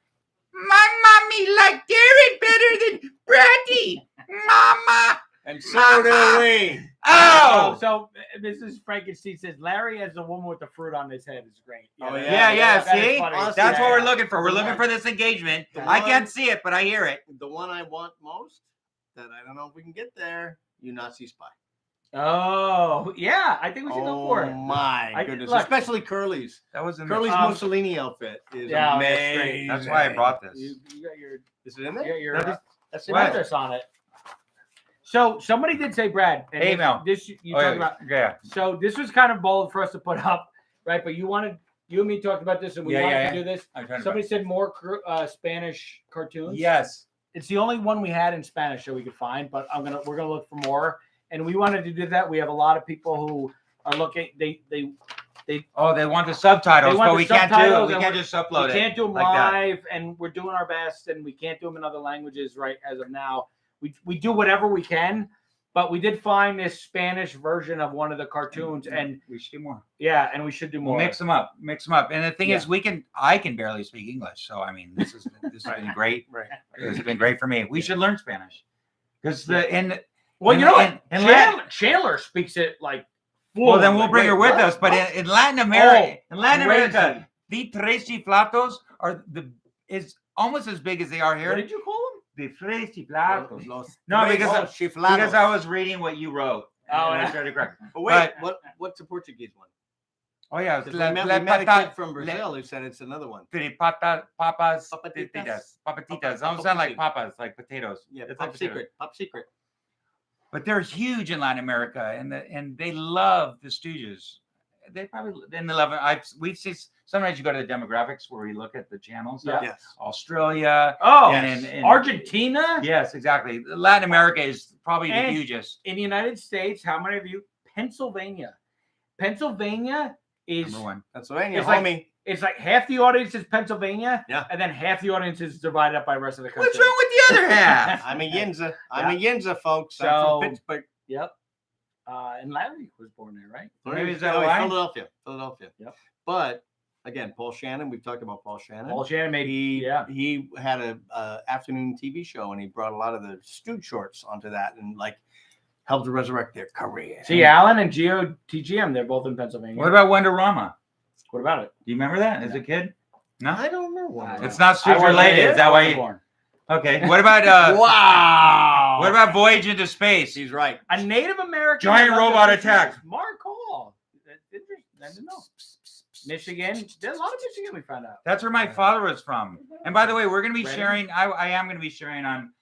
Speaker 1: my mommy liked Darren better than Bradley. Mama.
Speaker 2: And so do we.
Speaker 1: Oh.
Speaker 3: So Mrs. Frankenstein says Larry as the woman with the fruit on his head is great.
Speaker 2: Oh,
Speaker 3: that-
Speaker 1: Yeah,
Speaker 3: that is
Speaker 1: see?
Speaker 3: funny.
Speaker 2: Honestly,
Speaker 1: That's what
Speaker 3: Yeah.
Speaker 1: we're looking for. We're
Speaker 2: The
Speaker 1: looking
Speaker 2: one-
Speaker 1: for this engagement.
Speaker 2: the
Speaker 1: I
Speaker 2: one-
Speaker 1: can't see it, but I hear it.
Speaker 2: The one I want most, that I don't know if we can get there, you Nazi spy.
Speaker 3: Oh, yeah. I think we should go for it.
Speaker 2: My goodness.
Speaker 3: look.
Speaker 2: Especially Curly's.
Speaker 1: That was in
Speaker 2: Curly's
Speaker 3: Um,
Speaker 2: Mussolini outfit is
Speaker 3: yeah, that's
Speaker 2: amazing.
Speaker 3: great.
Speaker 1: That's why I brought this.
Speaker 3: You got your
Speaker 2: Is it in
Speaker 3: you
Speaker 2: there?
Speaker 3: got your
Speaker 2: That's
Speaker 1: What?
Speaker 3: address on it. So somebody did say, Brad. And
Speaker 1: Hey, Mel.
Speaker 3: This you
Speaker 1: Oh,
Speaker 3: talked
Speaker 1: yeah,
Speaker 3: about.
Speaker 1: yeah.
Speaker 3: So this was kind of bold for us to put up, right? But you and me talked about this, and we
Speaker 1: Yeah,
Speaker 3: wanted
Speaker 1: yeah,
Speaker 3: to do this.
Speaker 1: I'm trying to
Speaker 3: Somebody said more Spanish cartoons.
Speaker 1: Yes.
Speaker 3: It's the only one we had in Spanish that we could find, but we're gonna look for more. And we wanted to do that. We have a lot of people who are looking. They
Speaker 1: Oh, they want the subtitles,
Speaker 3: They want
Speaker 1: but
Speaker 3: the
Speaker 1: we can't do
Speaker 3: subtitles,
Speaker 1: it. We
Speaker 3: and
Speaker 1: can't just upload it.
Speaker 3: can't do them
Speaker 1: like that.
Speaker 3: live, and we're doing our best, and we can't do them in other languages right as of now. We do whatever we can, but we did find this Spanish version of one of the cartoons, and
Speaker 1: we should do more.
Speaker 3: yeah, and we should do more.
Speaker 1: We'll mix them up. And the thing
Speaker 3: Yeah.
Speaker 1: is, I can barely speak English, so I mean, this has been great.
Speaker 2: Right.
Speaker 1: It's been great for me. We should learn Spanish because
Speaker 3: Well,
Speaker 1: and-
Speaker 3: you know what?
Speaker 1: and
Speaker 3: Chandler speaks it like.
Speaker 1: well, then we'll bring her with
Speaker 2: what?
Speaker 1: us. But in Latin America,
Speaker 3: crazy.
Speaker 1: the tres chiflatos is almost as big as they are
Speaker 3: What
Speaker 1: here.
Speaker 3: did you call him?
Speaker 1: The tres chiflatos.
Speaker 2: Los
Speaker 1: No,
Speaker 2: tres
Speaker 1: because
Speaker 2: chiflados.
Speaker 1: I was reading what you wrote.
Speaker 3: Oh,
Speaker 1: and I
Speaker 3: yeah.
Speaker 1: tried to correct.
Speaker 2: But wait, what's the Portuguese one?
Speaker 1: Oh yeah, it's
Speaker 2: We met a kid from Brazil who said it's another one.
Speaker 1: papas,
Speaker 2: Papatitas.
Speaker 1: papatitas. Don't sound like papas, like potatoes.
Speaker 2: Yeah,
Speaker 1: It's
Speaker 2: Pop
Speaker 1: like potatoes.
Speaker 2: Secret. Pop Secret.
Speaker 1: But they're huge in Latin America, and they love the Stooges. They probably in the 11. We've seen sometimes you go to the demographics where we look at the channels.
Speaker 3: Yeah.
Speaker 2: Yes.
Speaker 1: Australia.
Speaker 3: Oh,
Speaker 1: and
Speaker 3: Argentina.
Speaker 1: Yes, exactly. Latin America is probably the
Speaker 3: And-
Speaker 1: hugest.
Speaker 3: In the United States, how many of you? Pennsylvania. Pennsylvania is
Speaker 1: Number one.
Speaker 2: Pennsylvania,
Speaker 3: It's like-
Speaker 2: homie.
Speaker 3: it's like half the audience is Pennsylvania,
Speaker 2: Yeah.
Speaker 3: and then half the audience is divided up by the rest of the country.
Speaker 1: What's wrong with the other half?
Speaker 2: I'm a Yinza. I'm a Yinza, folks. I'm
Speaker 3: So-
Speaker 2: from Pittsburgh.
Speaker 3: Yep. And Larry was born there, right?
Speaker 1: Maybe is that
Speaker 2: No,
Speaker 1: why?
Speaker 2: Philadelphia.
Speaker 3: Yep.
Speaker 2: But again, Paul Shannon. We've talked about Paul Shannon.
Speaker 3: Paul Shannon made.
Speaker 2: He had a afternoon TV show, and he brought a lot of the Stooge shorts onto that, and like helped to resurrect their career.
Speaker 3: See, Allen and Geo TGM, they're both in Pennsylvania.
Speaker 1: What about Wonderama?
Speaker 3: What about it?
Speaker 1: Do you remember that as a kid? No,
Speaker 2: I don't know. One.
Speaker 1: it's not
Speaker 3: I
Speaker 1: Stooge
Speaker 3: wasn't
Speaker 1: related.
Speaker 3: there.
Speaker 1: Is that
Speaker 3: I
Speaker 1: why?
Speaker 3: wasn't
Speaker 1: You,
Speaker 3: born.
Speaker 1: okay. What about
Speaker 2: Wow.
Speaker 1: What about Voyage into Space?
Speaker 2: He's right.
Speaker 3: A Native American
Speaker 1: Giant
Speaker 3: loved
Speaker 1: robot
Speaker 3: the
Speaker 1: attack.
Speaker 3: Stooges. Mark Hall. That's interesting. I didn't know. Michigan. There's a lot of Michigan we found out.
Speaker 1: That's where my father was from. And by the way, we're going to be
Speaker 3: Ready?
Speaker 1: sharing. I am going to be sharing on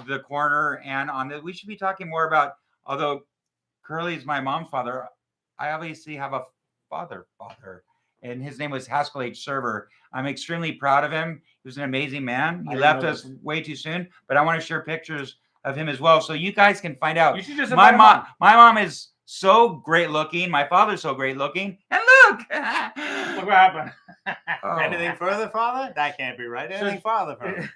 Speaker 1: the corner and on the. We should be talking more about. Although Curly is my mom's father, I obviously have a father, and his name was Haskell H. Server. I'm extremely proud of him. He was an amazing man.
Speaker 3: I
Speaker 1: He
Speaker 3: didn't
Speaker 1: left
Speaker 3: know
Speaker 1: us
Speaker 3: this.
Speaker 1: way too soon, but I want to share pictures of him as well, so you guys can find out.
Speaker 3: You should just
Speaker 1: My
Speaker 3: invite him
Speaker 1: mom,
Speaker 3: on.
Speaker 1: my mom is so great looking. My father's so great looking, and look.
Speaker 3: Look what happened.
Speaker 1: Oh.
Speaker 2: Anything further, Father? That can't be right. Anything farther, Father?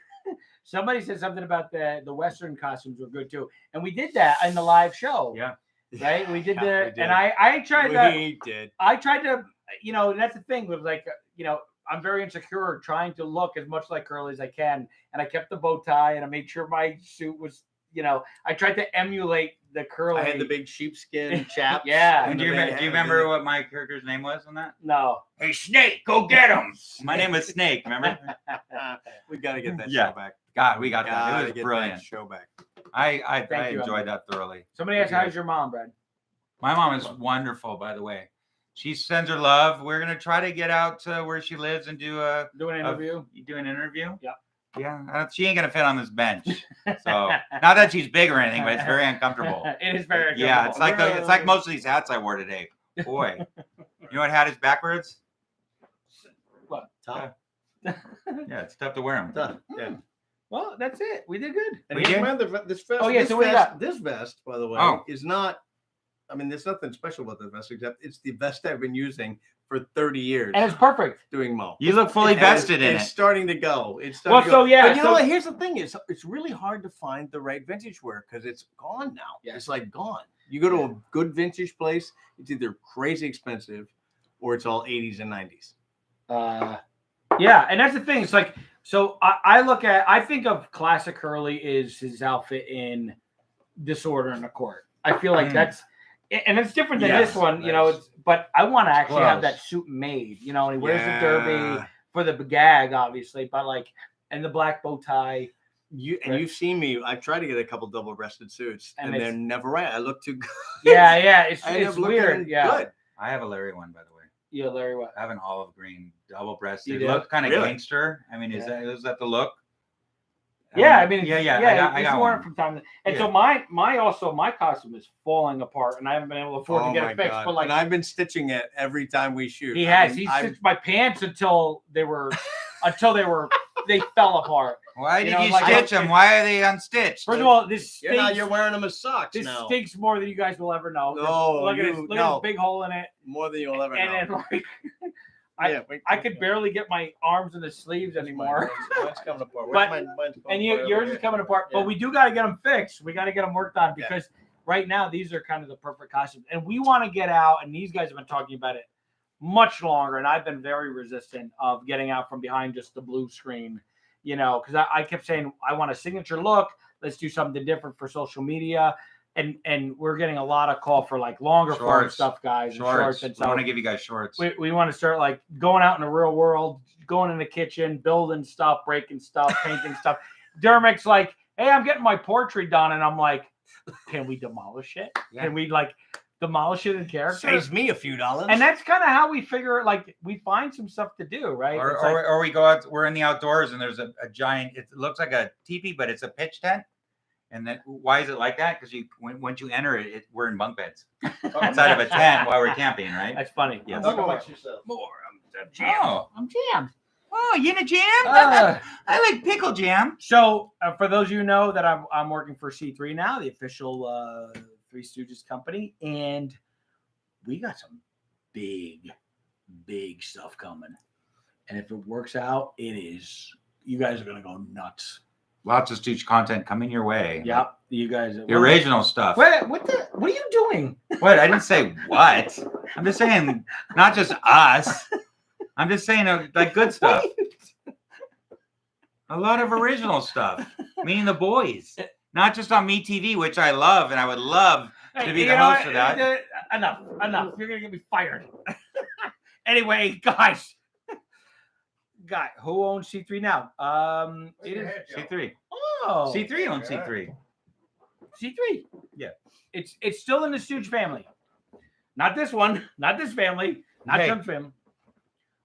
Speaker 3: Somebody said something about the Western costumes were good too, and we did that in the live show.
Speaker 1: Yeah.
Speaker 3: Right, we did
Speaker 2: Yeah,
Speaker 3: the,
Speaker 2: we did.
Speaker 3: and I tried to,
Speaker 2: We did.
Speaker 3: I tried to you know, that's the thing with like, you know, I'm very insecure trying to look as much like Curly as I can. And I kept the bow tie and I made sure my suit was, you know, I tried to emulate the Curly.
Speaker 2: I had the big sheepskin chaps.
Speaker 3: Yeah.
Speaker 1: And do you remember what my character's name was on that?
Speaker 3: No.
Speaker 1: Hey, Snake, go get him. My name was Snake, remember?
Speaker 2: We got to get that
Speaker 1: Yeah.
Speaker 2: show back.
Speaker 1: God, we got that.
Speaker 2: Gotta
Speaker 1: It was
Speaker 2: get
Speaker 1: brilliant.
Speaker 2: that show back.
Speaker 1: I
Speaker 3: Thank you,
Speaker 1: enjoyed that thoroughly.
Speaker 3: Somebody asked, how's your mom, Brad?
Speaker 1: My mom is wonderful, by the way. She sends her love. We're gonna try to get out to where she lives and do an interview. You do an interview?
Speaker 3: Yeah.
Speaker 1: Yeah. She ain't gonna fit on this bench. So not that she's big or anything, but it's very uncomfortable.
Speaker 3: It is very uncomfortable.
Speaker 1: Yeah, it's like most of these hats I wore today. Boy, you know what hat is backwards?
Speaker 3: What?
Speaker 2: Tough.
Speaker 1: Yeah, it's tough to wear them.
Speaker 2: Tough. Yeah.
Speaker 3: Well, that's it. We did good.
Speaker 2: And
Speaker 1: We did?
Speaker 2: remember this vest.
Speaker 3: Oh, yeah,
Speaker 2: This
Speaker 3: so we
Speaker 2: vest,
Speaker 3: got-
Speaker 2: this vest, by the way,
Speaker 1: Oh.
Speaker 2: is not. I mean, there's nothing special about the vest except it's the vest I've been using for 30 years.
Speaker 3: And it's perfect.
Speaker 2: doing Mo.
Speaker 1: You look fully
Speaker 2: And
Speaker 1: vested in
Speaker 2: it's
Speaker 1: it.
Speaker 2: starting to go. It's
Speaker 3: Well,
Speaker 2: starting to
Speaker 3: so
Speaker 2: go.
Speaker 3: yeah.
Speaker 2: But you know
Speaker 3: so-
Speaker 2: what? Here's the thing: it's really hard to find the right vintage wear because it's gone now.
Speaker 3: Yeah.
Speaker 2: It's like gone. You go to a good vintage place, it's either crazy expensive or it's all 80s and 90s.
Speaker 3: Yeah, and that's the thing. It's like, so I think of classic Curly is his outfit in Disorder in the Court. I feel like that's, and it's different than
Speaker 2: Yes,
Speaker 3: this one, you know.
Speaker 2: that's-
Speaker 3: It's, but I want to actually have
Speaker 1: close.
Speaker 3: that suit made, you know. And he wears the
Speaker 2: Yeah.
Speaker 3: derby for the gag, obviously, but like, and the black bow tie.
Speaker 2: You've seen me. I've tried to get a couple double-breasted suits,
Speaker 3: And
Speaker 2: and they're
Speaker 3: it's-
Speaker 2: never right. I look too good.
Speaker 3: Yeah, it's
Speaker 2: I end
Speaker 3: it's
Speaker 2: up looking
Speaker 3: weird. Yeah,
Speaker 2: good.
Speaker 1: I have a Larry one, by the way.
Speaker 3: yeah, Larry. What?
Speaker 1: I have an olive green double-breasted.
Speaker 3: You
Speaker 1: It
Speaker 3: do?
Speaker 1: looked kind of
Speaker 2: Really?
Speaker 1: gangster. I mean, is that the look?
Speaker 3: Yeah, I mean,
Speaker 1: yeah. I
Speaker 3: he's
Speaker 1: got
Speaker 3: worn it
Speaker 1: one.
Speaker 3: from time to, and
Speaker 2: Yeah.
Speaker 3: so my costume is falling apart, and I haven't been able to afford to get it fixed.
Speaker 2: God.
Speaker 3: But like,
Speaker 2: and I've been stitching it every time we shoot.
Speaker 3: he
Speaker 2: I
Speaker 3: has.
Speaker 2: mean,
Speaker 3: He
Speaker 2: I've-
Speaker 3: stitched my pants until they fell apart.
Speaker 1: Why
Speaker 3: You
Speaker 1: did
Speaker 3: know,
Speaker 1: you
Speaker 3: like,
Speaker 1: stitch them? Why are they unstitched?
Speaker 3: First of all, this
Speaker 2: Yeah, now
Speaker 3: stinks.
Speaker 2: you're wearing them as socks
Speaker 3: This
Speaker 2: now.
Speaker 3: stinks more than you guys will ever know.
Speaker 2: No,
Speaker 3: look at
Speaker 2: you-
Speaker 3: this. Look at
Speaker 2: no.
Speaker 3: this big hole in it.
Speaker 2: More than you'll ever
Speaker 3: And
Speaker 2: know.
Speaker 3: then like, I could barely get my arms in the sleeves anymore.
Speaker 2: Mine's coming apart.
Speaker 3: But-
Speaker 2: Mine's coming
Speaker 3: And
Speaker 2: apart
Speaker 3: yours
Speaker 2: over
Speaker 3: is coming apart.
Speaker 2: Yeah.
Speaker 3: But we do got to get them fixed. We got to get them worked on
Speaker 2: Yeah.
Speaker 3: because right now these are kind of the perfect costumes. And we want to get out. And these guys have been talking about it much longer. And I've been very resistant of getting out from behind just the blue screen. You know, because I kept saying I want a signature look. Let's do something different for social media. And we're getting a lot of call for like longer form
Speaker 1: Shorts.
Speaker 3: stuff, guys. And
Speaker 1: Shorts.
Speaker 3: And
Speaker 1: I want
Speaker 3: so
Speaker 1: to give you guys shorts.
Speaker 3: we want to start like going out in the real world, going in the kitchen, building stuff, breaking stuff, painting stuff. Dermot's like, hey, I'm getting my portrait done. And I'm like, can we demolish it?
Speaker 1: Yeah.
Speaker 3: Can we like demolish it in character?
Speaker 2: Saves me a few dollars.
Speaker 3: And that's kind of how we figure, like, we find some stuff to do, right?
Speaker 1: Or,
Speaker 3: It's like-
Speaker 1: or we go out, we're in the outdoors and there's a giant, it looks like a teepee, but it's a pitch tent. And then why is it like that? Because once you enter it, we're in bunk beds inside of a tent while we're camping, right?
Speaker 3: that's funny.
Speaker 1: Yes.
Speaker 2: Talk about yourself.
Speaker 3: More. I'm
Speaker 1: Oh,
Speaker 3: I'm jammed.
Speaker 1: oh, you in a jam?
Speaker 3: Uh,
Speaker 1: I like pickle jam.
Speaker 3: So, for those of you who know that I'm working for C3 now, the official Three Stooges company, and we got some big stuff coming. And if it works out, you guys are gonna go nuts.
Speaker 1: Lots of Stooge content coming your way.
Speaker 3: Yep, you guys.
Speaker 1: The original stuff.
Speaker 3: What are you doing?
Speaker 1: What? I didn't say what. I'm just saying, not just us. I'm just saying, like good stuff. A lot of original stuff, meaning the boys. Not just on Me TV, which I love, and I would love to be
Speaker 3: You
Speaker 1: the
Speaker 3: know
Speaker 1: host
Speaker 3: what?
Speaker 1: of that.
Speaker 3: Enough. You're gonna get me fired. Anyway, guys. Guy, who owns C3 now? It is
Speaker 1: C3.
Speaker 3: oh
Speaker 1: C3 owns C3.
Speaker 3: C3.
Speaker 1: Yeah.
Speaker 3: It's still in the Stooge family. Not this one. Not this family. Not
Speaker 1: Hey.
Speaker 3: Trump's family.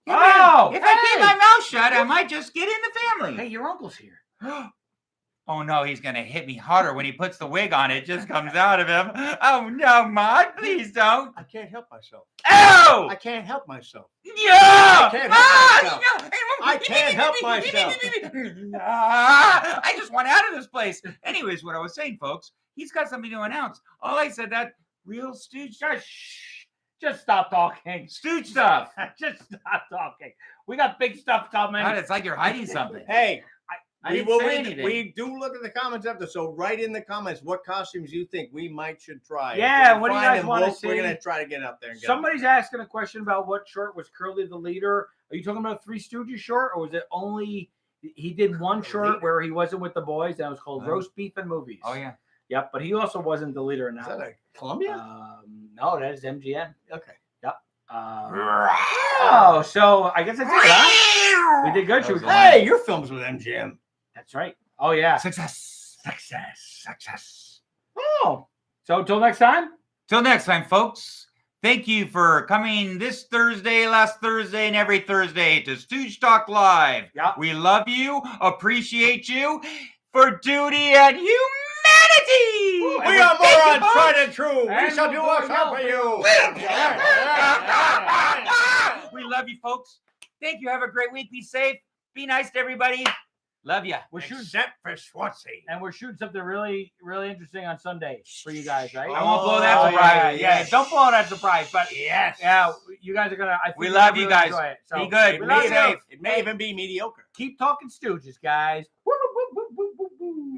Speaker 1: Yeah,
Speaker 3: Oh,
Speaker 1: man, if I keep my mouth shut, I might just get in the family.
Speaker 3: Hey, your uncle's here.
Speaker 1: Oh no, he's gonna hit me harder when he puts the wig on. It just comes out of him. Oh no, Maud, please don't.
Speaker 2: I can't help myself.
Speaker 1: Ow!
Speaker 2: I can't help myself.
Speaker 1: Yeah!
Speaker 2: I can't help
Speaker 1: Maud,
Speaker 2: myself.
Speaker 1: no.
Speaker 2: I can't help myself.
Speaker 1: I just want out of this place. Anyways, what I was saying, folks, he's got something to announce. All I said that real Stooge,
Speaker 3: Just stop talking.
Speaker 1: Stooge stuff.
Speaker 3: Just stop talking. We got big stuff coming.
Speaker 1: God, it's like you're hiding something.
Speaker 2: Hey,
Speaker 3: I
Speaker 2: We
Speaker 3: didn't
Speaker 2: will
Speaker 3: say
Speaker 2: read.
Speaker 3: anything.
Speaker 2: We do look at the comments after, so write in the comments what costumes you think we should try.
Speaker 3: Yeah,
Speaker 2: If we
Speaker 3: what do you
Speaker 2: find
Speaker 3: guys
Speaker 2: them,
Speaker 3: wanna
Speaker 2: We're
Speaker 3: see?
Speaker 2: gonna try to get out there and get
Speaker 3: Somebody's asking a question about what short was Curly the leader. Are you talking about Three Stooges short, or was it only he did one
Speaker 2: The
Speaker 3: short
Speaker 2: leader?
Speaker 3: where he wasn't with the boys? That was called
Speaker 1: Oh.
Speaker 3: Roast Beef and Movies.
Speaker 1: Oh yeah.
Speaker 3: Yep, but he also wasn't the leader in
Speaker 2: Is
Speaker 3: that.
Speaker 2: that
Speaker 3: one.
Speaker 2: a Columbia?
Speaker 3: No, that is MGM.
Speaker 2: Okay.
Speaker 3: Oh, so I guess that's it, huh? We did good.
Speaker 1: That
Speaker 3: Should
Speaker 1: was
Speaker 3: we-
Speaker 1: a
Speaker 2: Hey, your film's with MGM.
Speaker 3: That's right. Oh yeah.
Speaker 1: Success.
Speaker 3: Success. Oh, so until next time.
Speaker 1: Till next time, folks. Thank you for coming this Thursday, last Thursday, and every Thursday to Stooge Talk Live.
Speaker 3: Yeah.
Speaker 1: We love you, appreciate you for duty and humanity.
Speaker 2: We are morons, tried and true. We
Speaker 3: And
Speaker 2: shall do
Speaker 3: we'll
Speaker 2: our
Speaker 3: go
Speaker 2: job for you.
Speaker 1: We love you, folks. Thank you. Have a great week. Be safe. Be nice to everybody. Love you.
Speaker 3: We're shooting,
Speaker 2: Except for Swansea.
Speaker 3: and we're shooting something really, really interesting on Sunday for you guys, right?
Speaker 1: I won't blow that
Speaker 3: Oh,
Speaker 1: surprise.
Speaker 3: yeah. Don't blow that surprise, but
Speaker 2: Yes.
Speaker 3: yeah, you guys are gonna. I think
Speaker 1: We
Speaker 3: you're
Speaker 1: love
Speaker 3: gonna
Speaker 1: you
Speaker 3: really
Speaker 1: guys.
Speaker 3: enjoy it. So
Speaker 1: Be good.
Speaker 2: It
Speaker 3: we
Speaker 2: may,
Speaker 3: love
Speaker 1: Be safe.
Speaker 3: you.
Speaker 2: it may even be mediocre.
Speaker 3: Keep talking Stooges, guys. Woo!